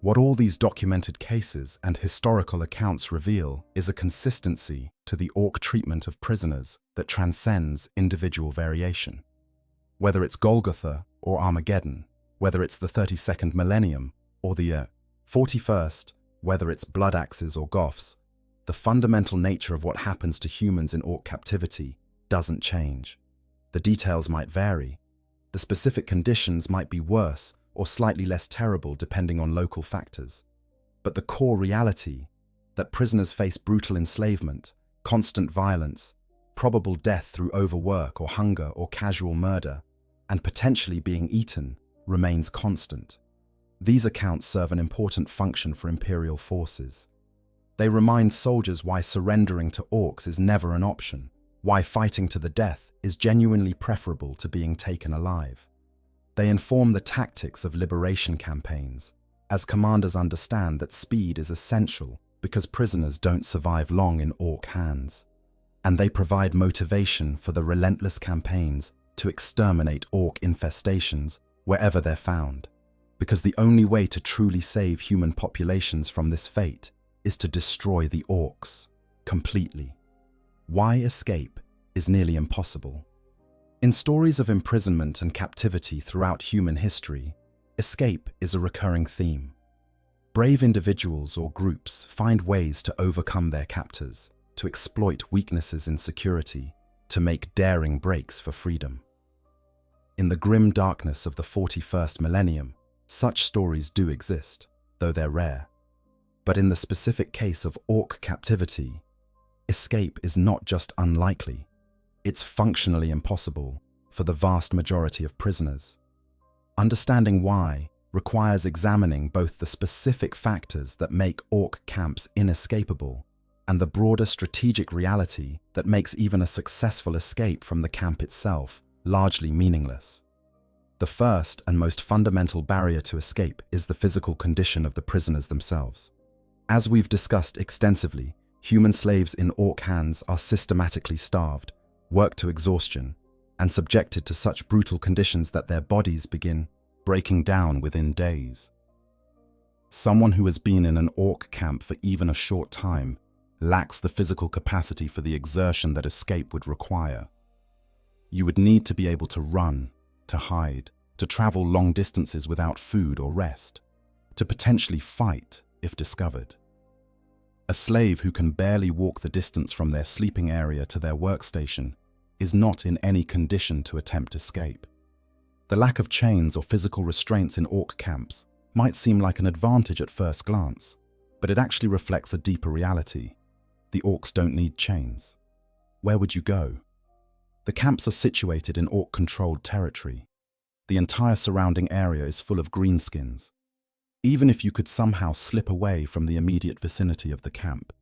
S1: What all these documented cases and historical accounts reveal is a consistency to the Ork treatment of prisoners that transcends individual variation. Whether it's Golgotha or Armageddon, whether it's the 32nd Millennium or the 41st, whether it's Blood Axes or Goths, the fundamental nature of what happens to humans in Ork captivity doesn't change. The details might vary. The specific conditions might be worse or slightly less terrible depending on local factors. But the core reality, that prisoners face brutal enslavement, constant violence, probable death through overwork or hunger or casual murder, and potentially being eaten, remains constant. These accounts serve an important function for Imperial forces. They remind soldiers why surrendering to Orks is never an option, why fighting to the death is genuinely preferable to being taken alive. They inform the tactics of liberation campaigns, as commanders understand that speed is essential because prisoners don't survive long in Ork hands. And they provide motivation for the relentless campaigns to exterminate Ork infestations wherever they're found, because the only way to truly save human populations from this fate is to destroy the Orks completely. Why escape is nearly impossible. In stories of imprisonment and captivity throughout human history, escape is a recurring theme. Brave individuals or groups find ways to overcome their captors, to exploit weaknesses in security, to make daring breaks for freedom. In the grim darkness of the 41st millennium, such stories do exist, though they're rare. But in the specific case of Ork captivity, escape is not just unlikely, it's functionally impossible for the vast majority of prisoners. Understanding why requires examining both the specific factors that make Ork camps inescapable and the broader strategic reality that makes even a successful escape from the camp itself largely meaningless. The first and most fundamental barrier to escape is the physical condition of the prisoners themselves. As we've discussed extensively, human slaves in Ork hands are systematically starved, worked to exhaustion, and subjected to such brutal conditions that their bodies begin breaking down within days. Someone who has been in an Ork camp for even a short time lacks the physical capacity for the exertion that escape would require. You would need to be able to run, to hide, to travel long distances without food or rest, to potentially fight if discovered. A slave who can barely walk the distance from their sleeping area to their workstation is not in any condition to attempt escape. The lack of chains or physical restraints in Ork camps might seem like an advantage at first glance, but it actually reflects a deeper reality. The Orks don't need chains. Where would you go? The camps are situated in Ork-controlled territory. The entire surrounding area is full of greenskins. Even if you could somehow slip away from the immediate vicinity of the camp,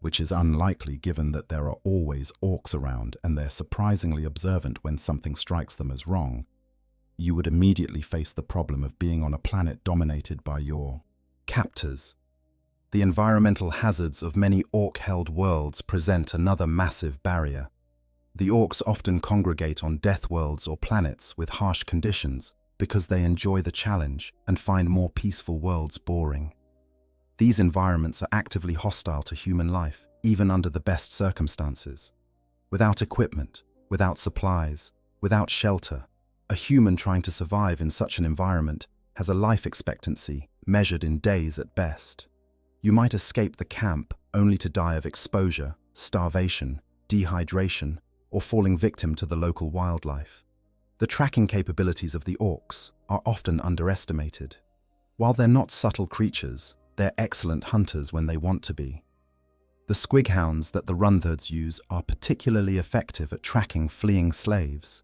S1: which is unlikely given that there are always Orks around and they're surprisingly observant when something strikes them as wrong, you would immediately face the problem of being on a planet dominated by your captors. The environmental hazards of many Ork-held worlds present another massive barrier. The Orks often congregate on death worlds or planets with harsh conditions because they enjoy the challenge and find more peaceful worlds boring. These environments are actively hostile to human life, even under the best circumstances. Without equipment, without supplies, without shelter, a human trying to survive in such an environment has a life expectancy measured in days at best. You might escape the camp only to die of exposure, starvation, dehydration, or falling victim to the local wildlife. The tracking capabilities of the Orks are often underestimated. While they're not subtle creatures, they're excellent hunters when they want to be. The squighounds that the Runthurds use are particularly effective at tracking fleeing slaves.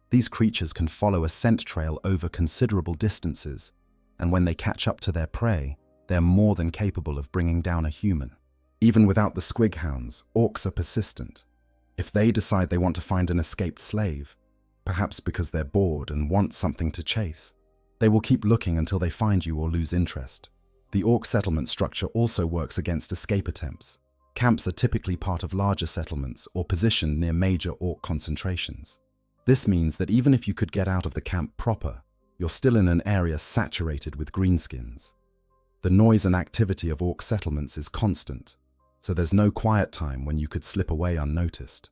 S1: These creatures can follow a scent trail over considerable distances, and when they catch up to their prey, they're more than capable of bringing down a human. Even without the squighounds, Orks are persistent. If they decide they want to find an escaped slave, perhaps because they're bored and want something to chase, they will keep looking until they find you or lose interest. The Ork settlement structure also works against escape attempts. Camps are typically part of larger settlements or positioned near major Ork concentrations. This means that even if you could get out of the camp proper, you're still in an area saturated with greenskins. The noise and activity of Ork settlements is constant, so there's no quiet time when you could slip away unnoticed.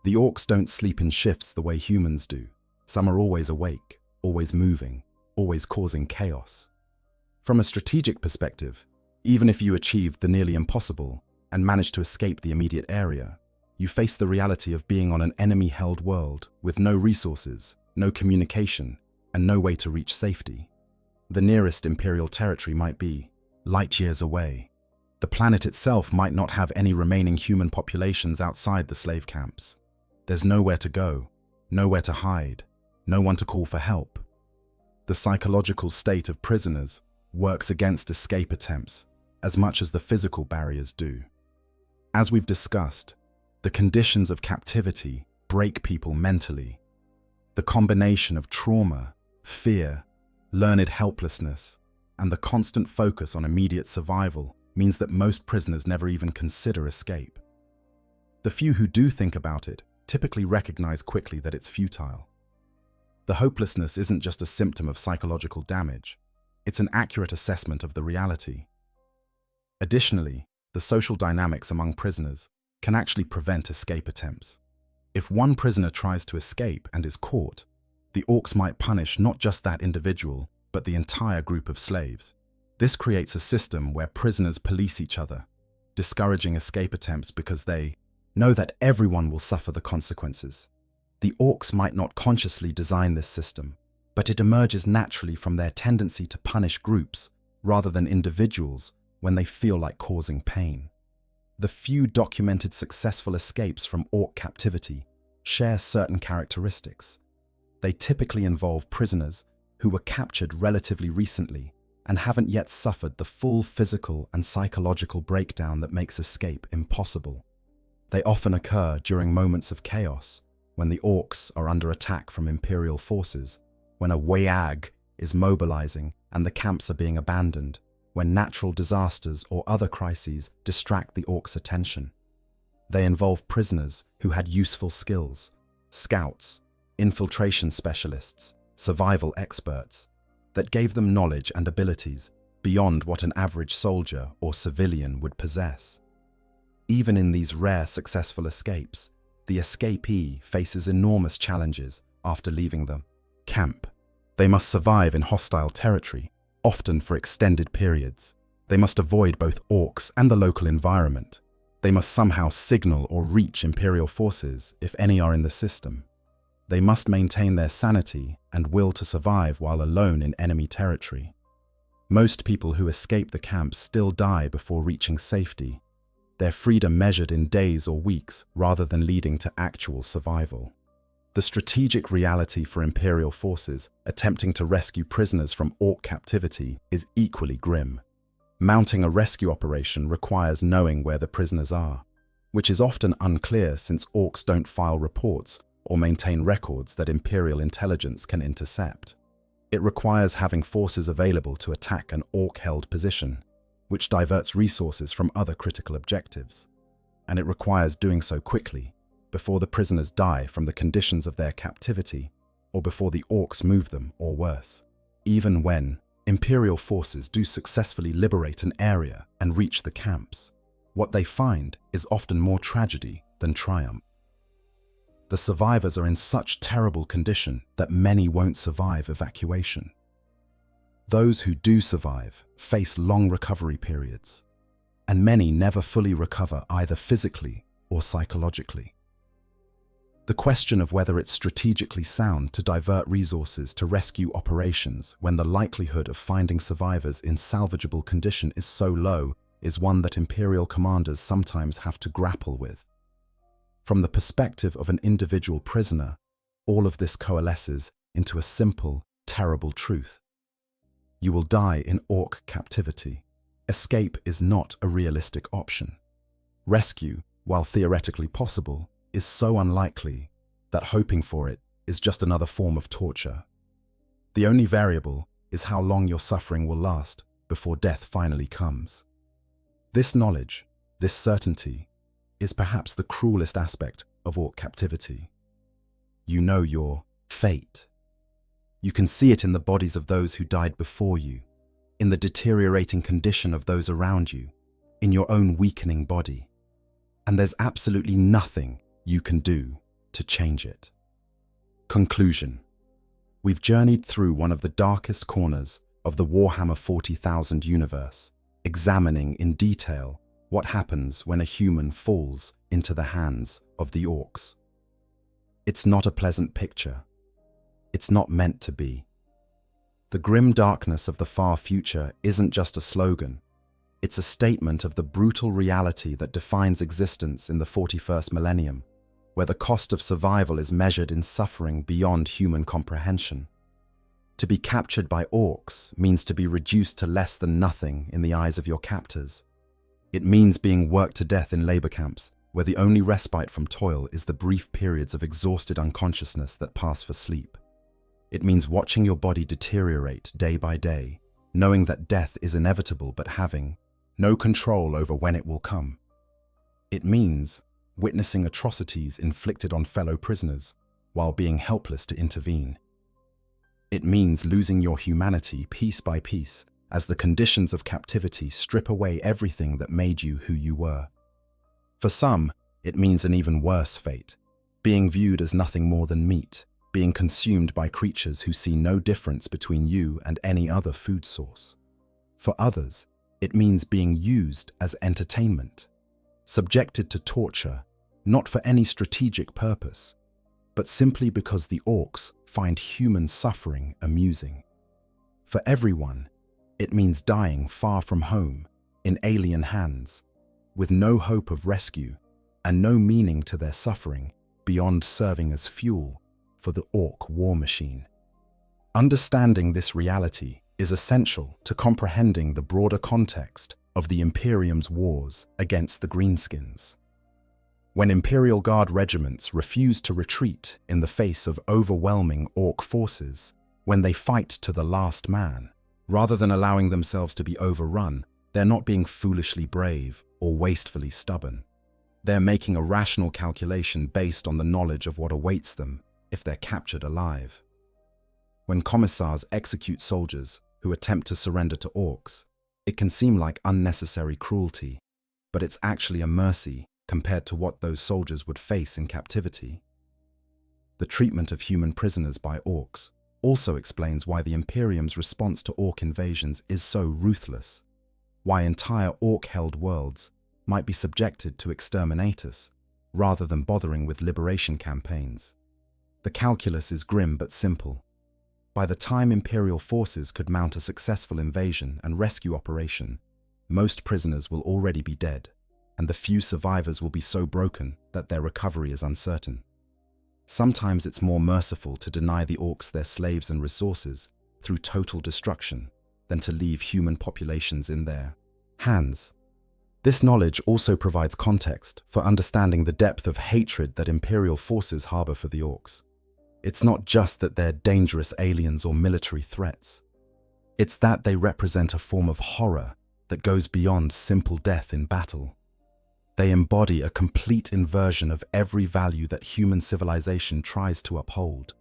S1: The Orks don't sleep in shifts the way humans do. Some are always awake, always moving, always causing chaos. From a strategic perspective, even if you achieved the nearly impossible and managed to escape the immediate area, you face the reality of being on an enemy-held world with no resources, no communication, and no way to reach safety. The nearest Imperial territory might be light years away. The planet itself might not have any remaining human populations outside the slave camps. There's nowhere to go, nowhere to hide, no one to call for help. The psychological state of prisoners works against escape attempts as much as the physical barriers do. As we've discussed, the conditions of captivity break people mentally. The combination of trauma, fear, learned helplessness, and the constant focus on immediate survival means that most prisoners never even consider escape. The few who do think about it typically recognize quickly that it's futile. The hopelessness isn't just a symptom of psychological damage, it's an accurate assessment of the reality. Additionally, the social dynamics among prisoners can actually prevent escape attempts. If one prisoner tries to escape and is caught, the Orks might punish not just that individual, but the entire group of slaves. This creates a system where prisoners police each other, discouraging escape attempts because they know that everyone will suffer the consequences. The Orks might not consciously design this system, but it emerges naturally from their tendency to punish groups rather than individuals when they feel like causing pain. The few documented successful escapes from Ork captivity share certain characteristics. They typically involve prisoners who were captured relatively recently and haven't yet suffered the full physical and psychological breakdown that makes escape impossible. They often occur during moments of chaos, when the Orks are under attack from Imperial forces, when a WH40K is mobilizing and the camps are being abandoned, when natural disasters or other crises distract the Orks' attention. They involve prisoners who had useful skills, scouts, infiltration specialists, survival experts, that gave them knowledge and abilities beyond what an average soldier or civilian would possess. Even in these rare successful escapes, the escapee faces enormous challenges after leaving the camp. They must survive in hostile territory, often for extended periods. They must avoid both Orks and the local environment. They must somehow signal or reach Imperial forces if any are in the system. They must maintain their sanity and will to survive while alone in enemy territory. Most people who escape the camps still die before reaching safety, their freedom measured in days or weeks rather than leading to actual survival. The strategic reality for Imperial forces attempting to rescue prisoners from Ork captivity is equally grim. Mounting a rescue operation requires knowing where the prisoners are, which is often unclear since Orks don't file reports or maintain records that Imperial intelligence can intercept. It requires having forces available to attack an Ork-held position, which diverts resources from other critical objectives. And it requires doing so quickly, before the prisoners die from the conditions of their captivity, or before the Orks move them, or worse. Even when Imperial forces do successfully liberate an area and reach the camps, what they find is often more tragedy than triumph. The survivors are in such terrible condition that many won't survive evacuation. Those who do survive face long recovery periods, and many never fully recover either physically or psychologically. The question of whether it's strategically sound to divert resources to rescue operations when the likelihood of finding survivors in salvageable condition is so low is one that Imperial commanders sometimes have to grapple with. From the perspective of an individual prisoner, all of this coalesces into a simple, terrible truth. You will die in Ork captivity. Escape is not a realistic option. Rescue, while theoretically possible, is so unlikely that hoping for it is just another form of torture. The only variable is how long your suffering will last before death finally comes. This knowledge, this certainty, is perhaps the cruelest aspect of Ork captivity. You know your fate. You can see it in the bodies of those who died before you, in the deteriorating condition of those around you, in your own weakening body. And there's absolutely nothing you can do to change it. Conclusion. We've journeyed through one of the darkest corners of the Warhammer 40,000 universe, examining in detail what happens when a human falls into the hands of the Orks. It's not a pleasant picture. It's not meant to be. The grim darkness of the far future isn't just a slogan. It's a statement of the brutal reality that defines existence in the 41st millennium, where the cost of survival is measured in suffering beyond human comprehension. To be captured by Orks means to be reduced to less than nothing in the eyes of your captors. It means being worked to death in labor camps, where the only respite from toil is the brief periods of exhausted unconsciousness that pass for sleep. It means watching your body deteriorate day by day, knowing that death is inevitable but having no control over when it will come. It means witnessing atrocities inflicted on fellow prisoners while being helpless to intervene. It means losing your humanity piece by piece as the conditions of captivity strip away everything that made you who you were. For some, it means an even worse fate, being viewed as nothing more than meat, being consumed by creatures who see no difference between you and any other food source. For others, it means being used as entertainment, subjected to torture, not for any strategic purpose, but simply because the Orks find human suffering amusing. For everyone, it means dying far from home, in alien hands, with no hope of rescue and no meaning to their suffering beyond serving as fuel for the Ork war machine. Understanding this reality is essential to comprehending the broader context of the Imperium's wars against the Greenskins. When Imperial Guard regiments refuse to retreat in the face of overwhelming Ork forces, when they fight to the last man, rather than allowing themselves to be overrun, they're not being foolishly brave or wastefully stubborn. They're making a rational calculation based on the knowledge of what awaits them if they're captured alive. When commissars execute soldiers who attempt to surrender to Orks, it can seem like unnecessary cruelty, but it's actually a mercy compared to what those soldiers would face in captivity. The treatment of human prisoners by Orks also explains why the Imperium's response to Ork invasions is so ruthless, why entire Ork-held worlds might be subjected to exterminatus, rather than bothering with liberation campaigns. The calculus is grim but simple. By the time Imperial forces could mount a successful invasion and rescue operation, most prisoners will already be dead, and the few survivors will be so broken that their recovery is uncertain. Sometimes it's more merciful to deny the Orks their slaves and resources through total destruction than to leave human populations in their hands. This knowledge also provides context for understanding the depth of hatred that Imperial forces harbor for the Orks. It's not just that they're dangerous aliens or military threats. It's that they represent a form of horror that goes beyond simple death in battle. They embody a complete inversion of every value that human civilization tries to uphold,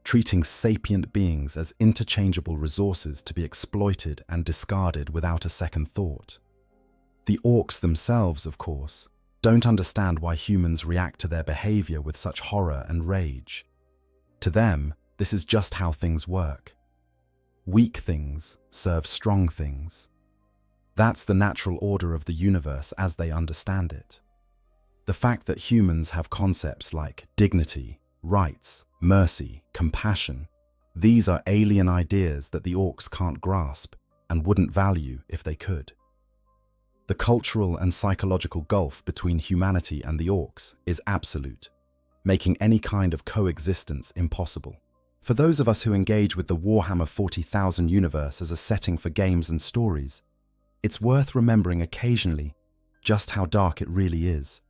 S1: treating sapient beings as interchangeable resources to be exploited and discarded without a second thought. The Orks themselves, of course, don't understand why humans react to their behavior with such horror and rage. To them, this is just how things work. Weak things serve strong things. That's the natural order of the universe as they understand it. The fact that humans have concepts like dignity, rights, mercy, compassion, these are alien ideas that the Orks can't grasp and wouldn't value if they could. The cultural and psychological gulf between humanity and the Orks is absolute, making any kind of coexistence impossible. For those of us who engage with the Warhammer 40,000 universe as a setting for games and stories, it's worth remembering occasionally just how dark it really is.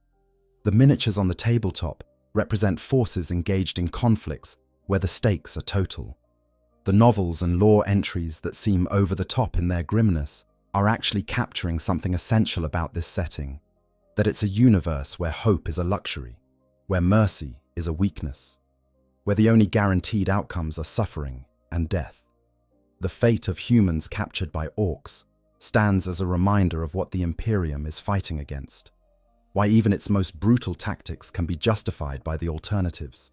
S1: The miniatures on the tabletop represent forces engaged in conflicts where the stakes are total. The novels and lore entries that seem over the top in their grimness are actually capturing something essential about this setting, that it's a universe where hope is a luxury, where mercy is a weakness, where the only guaranteed outcomes are suffering and death. The fate of humans captured by Orks stands as a reminder of what the Imperium is fighting against, why even its most brutal tactics can be justified by the alternatives,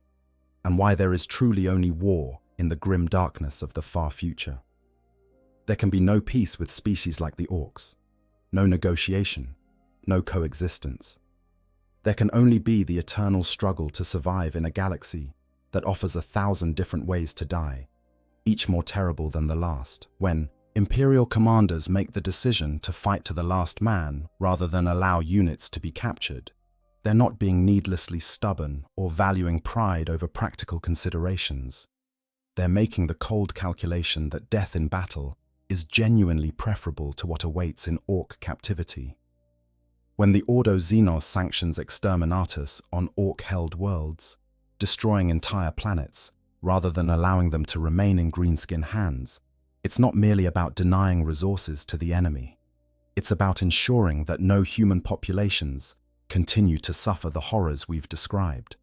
S1: and why there is truly only war in the grim darkness of the far future. There can be no peace with species like the Orks, no negotiation, no coexistence. There can only be the eternal struggle to survive in a galaxy that offers 1,000 different ways to die, each more terrible than the last. When Imperial commanders make the decision to fight to the last man rather than allow units to be captured, they're not being needlessly stubborn or valuing pride over practical considerations. They're making the cold calculation that death in battle is genuinely preferable to what awaits in Ork captivity. When the Ordo Xenos sanctions exterminatus on Ork-held worlds, destroying entire planets rather than allowing them to remain in greenskin hands, it's not merely about denying resources to the enemy. It's about ensuring that no human populations continue to suffer the horrors we've described,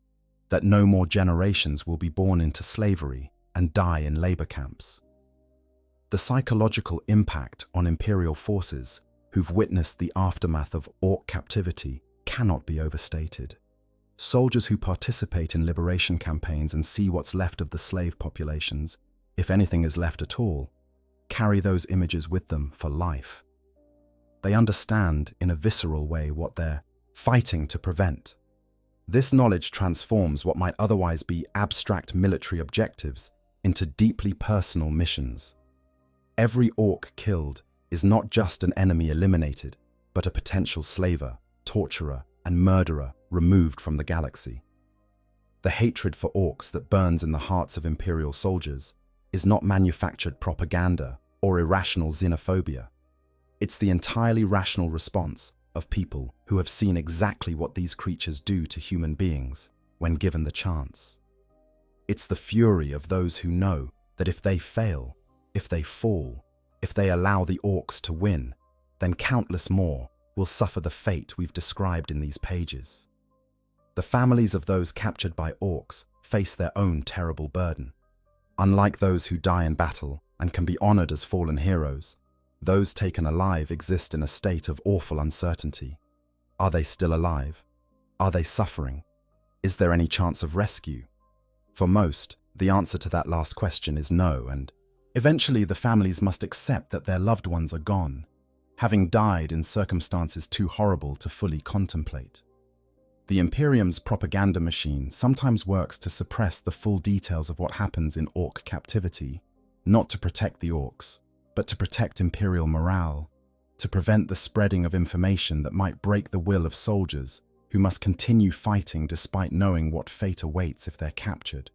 S1: that no more generations will be born into slavery and die in labor camps. The psychological impact on Imperial forces who've witnessed the aftermath of Ork captivity cannot be overstated. Soldiers who participate in liberation campaigns and see what's left of the slave populations, if anything is left at all, carry those images with them for life. They understand in a visceral way what they're fighting to prevent. This knowledge transforms what might otherwise be abstract military objectives into deeply personal missions. Every orc killed is not just an enemy eliminated, but a potential slaver, torturer, and murderer removed from the galaxy. The hatred for orcs that burns in the hearts of Imperial soldiers is not manufactured propaganda or irrational xenophobia. It's the entirely rational response of people who have seen exactly what these creatures do to human beings when given the chance. It's the fury of those who know that if they fail, if they fall, if they allow the orcs to win, then countless more will suffer the fate we've described in these pages. The families of those captured by orcs face their own terrible burden. Unlike those who die in battle and can be honored as fallen heroes, those taken alive exist in a state of awful uncertainty. Are they still alive? Are they suffering? Is there any chance of rescue? For most, the answer to that last question is no, and eventually the families must accept that their loved ones are gone, having died in circumstances too horrible to fully contemplate. The Imperium's propaganda machine sometimes works to suppress the full details of what happens in orc captivity, not to protect the orcs, but to protect Imperial morale, to prevent the spreading of information that might break the will of soldiers who must continue fighting despite knowing what fate awaits if they're captured.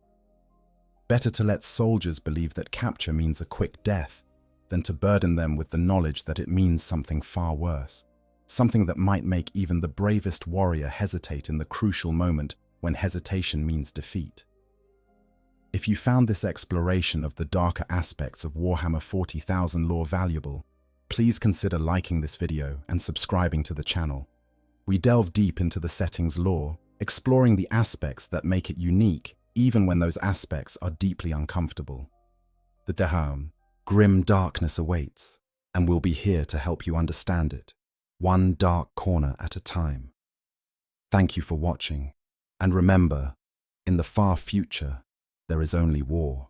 S1: Better to let soldiers believe that capture means a quick death than to burden them with the knowledge that it means something far worse, something that might make even the bravest warrior hesitate in the crucial moment when hesitation means defeat. If you found this exploration of the darker aspects of Warhammer 40,000 lore valuable, please consider liking this video and subscribing to the channel. We delve deep into the setting's lore, exploring the aspects that make it unique, even when those aspects are deeply uncomfortable. The Daham, grim darkness awaits, and we'll be here to help you understand it, one dark corner at a time. Thank you for watching, and remember, in the far future, there is only war.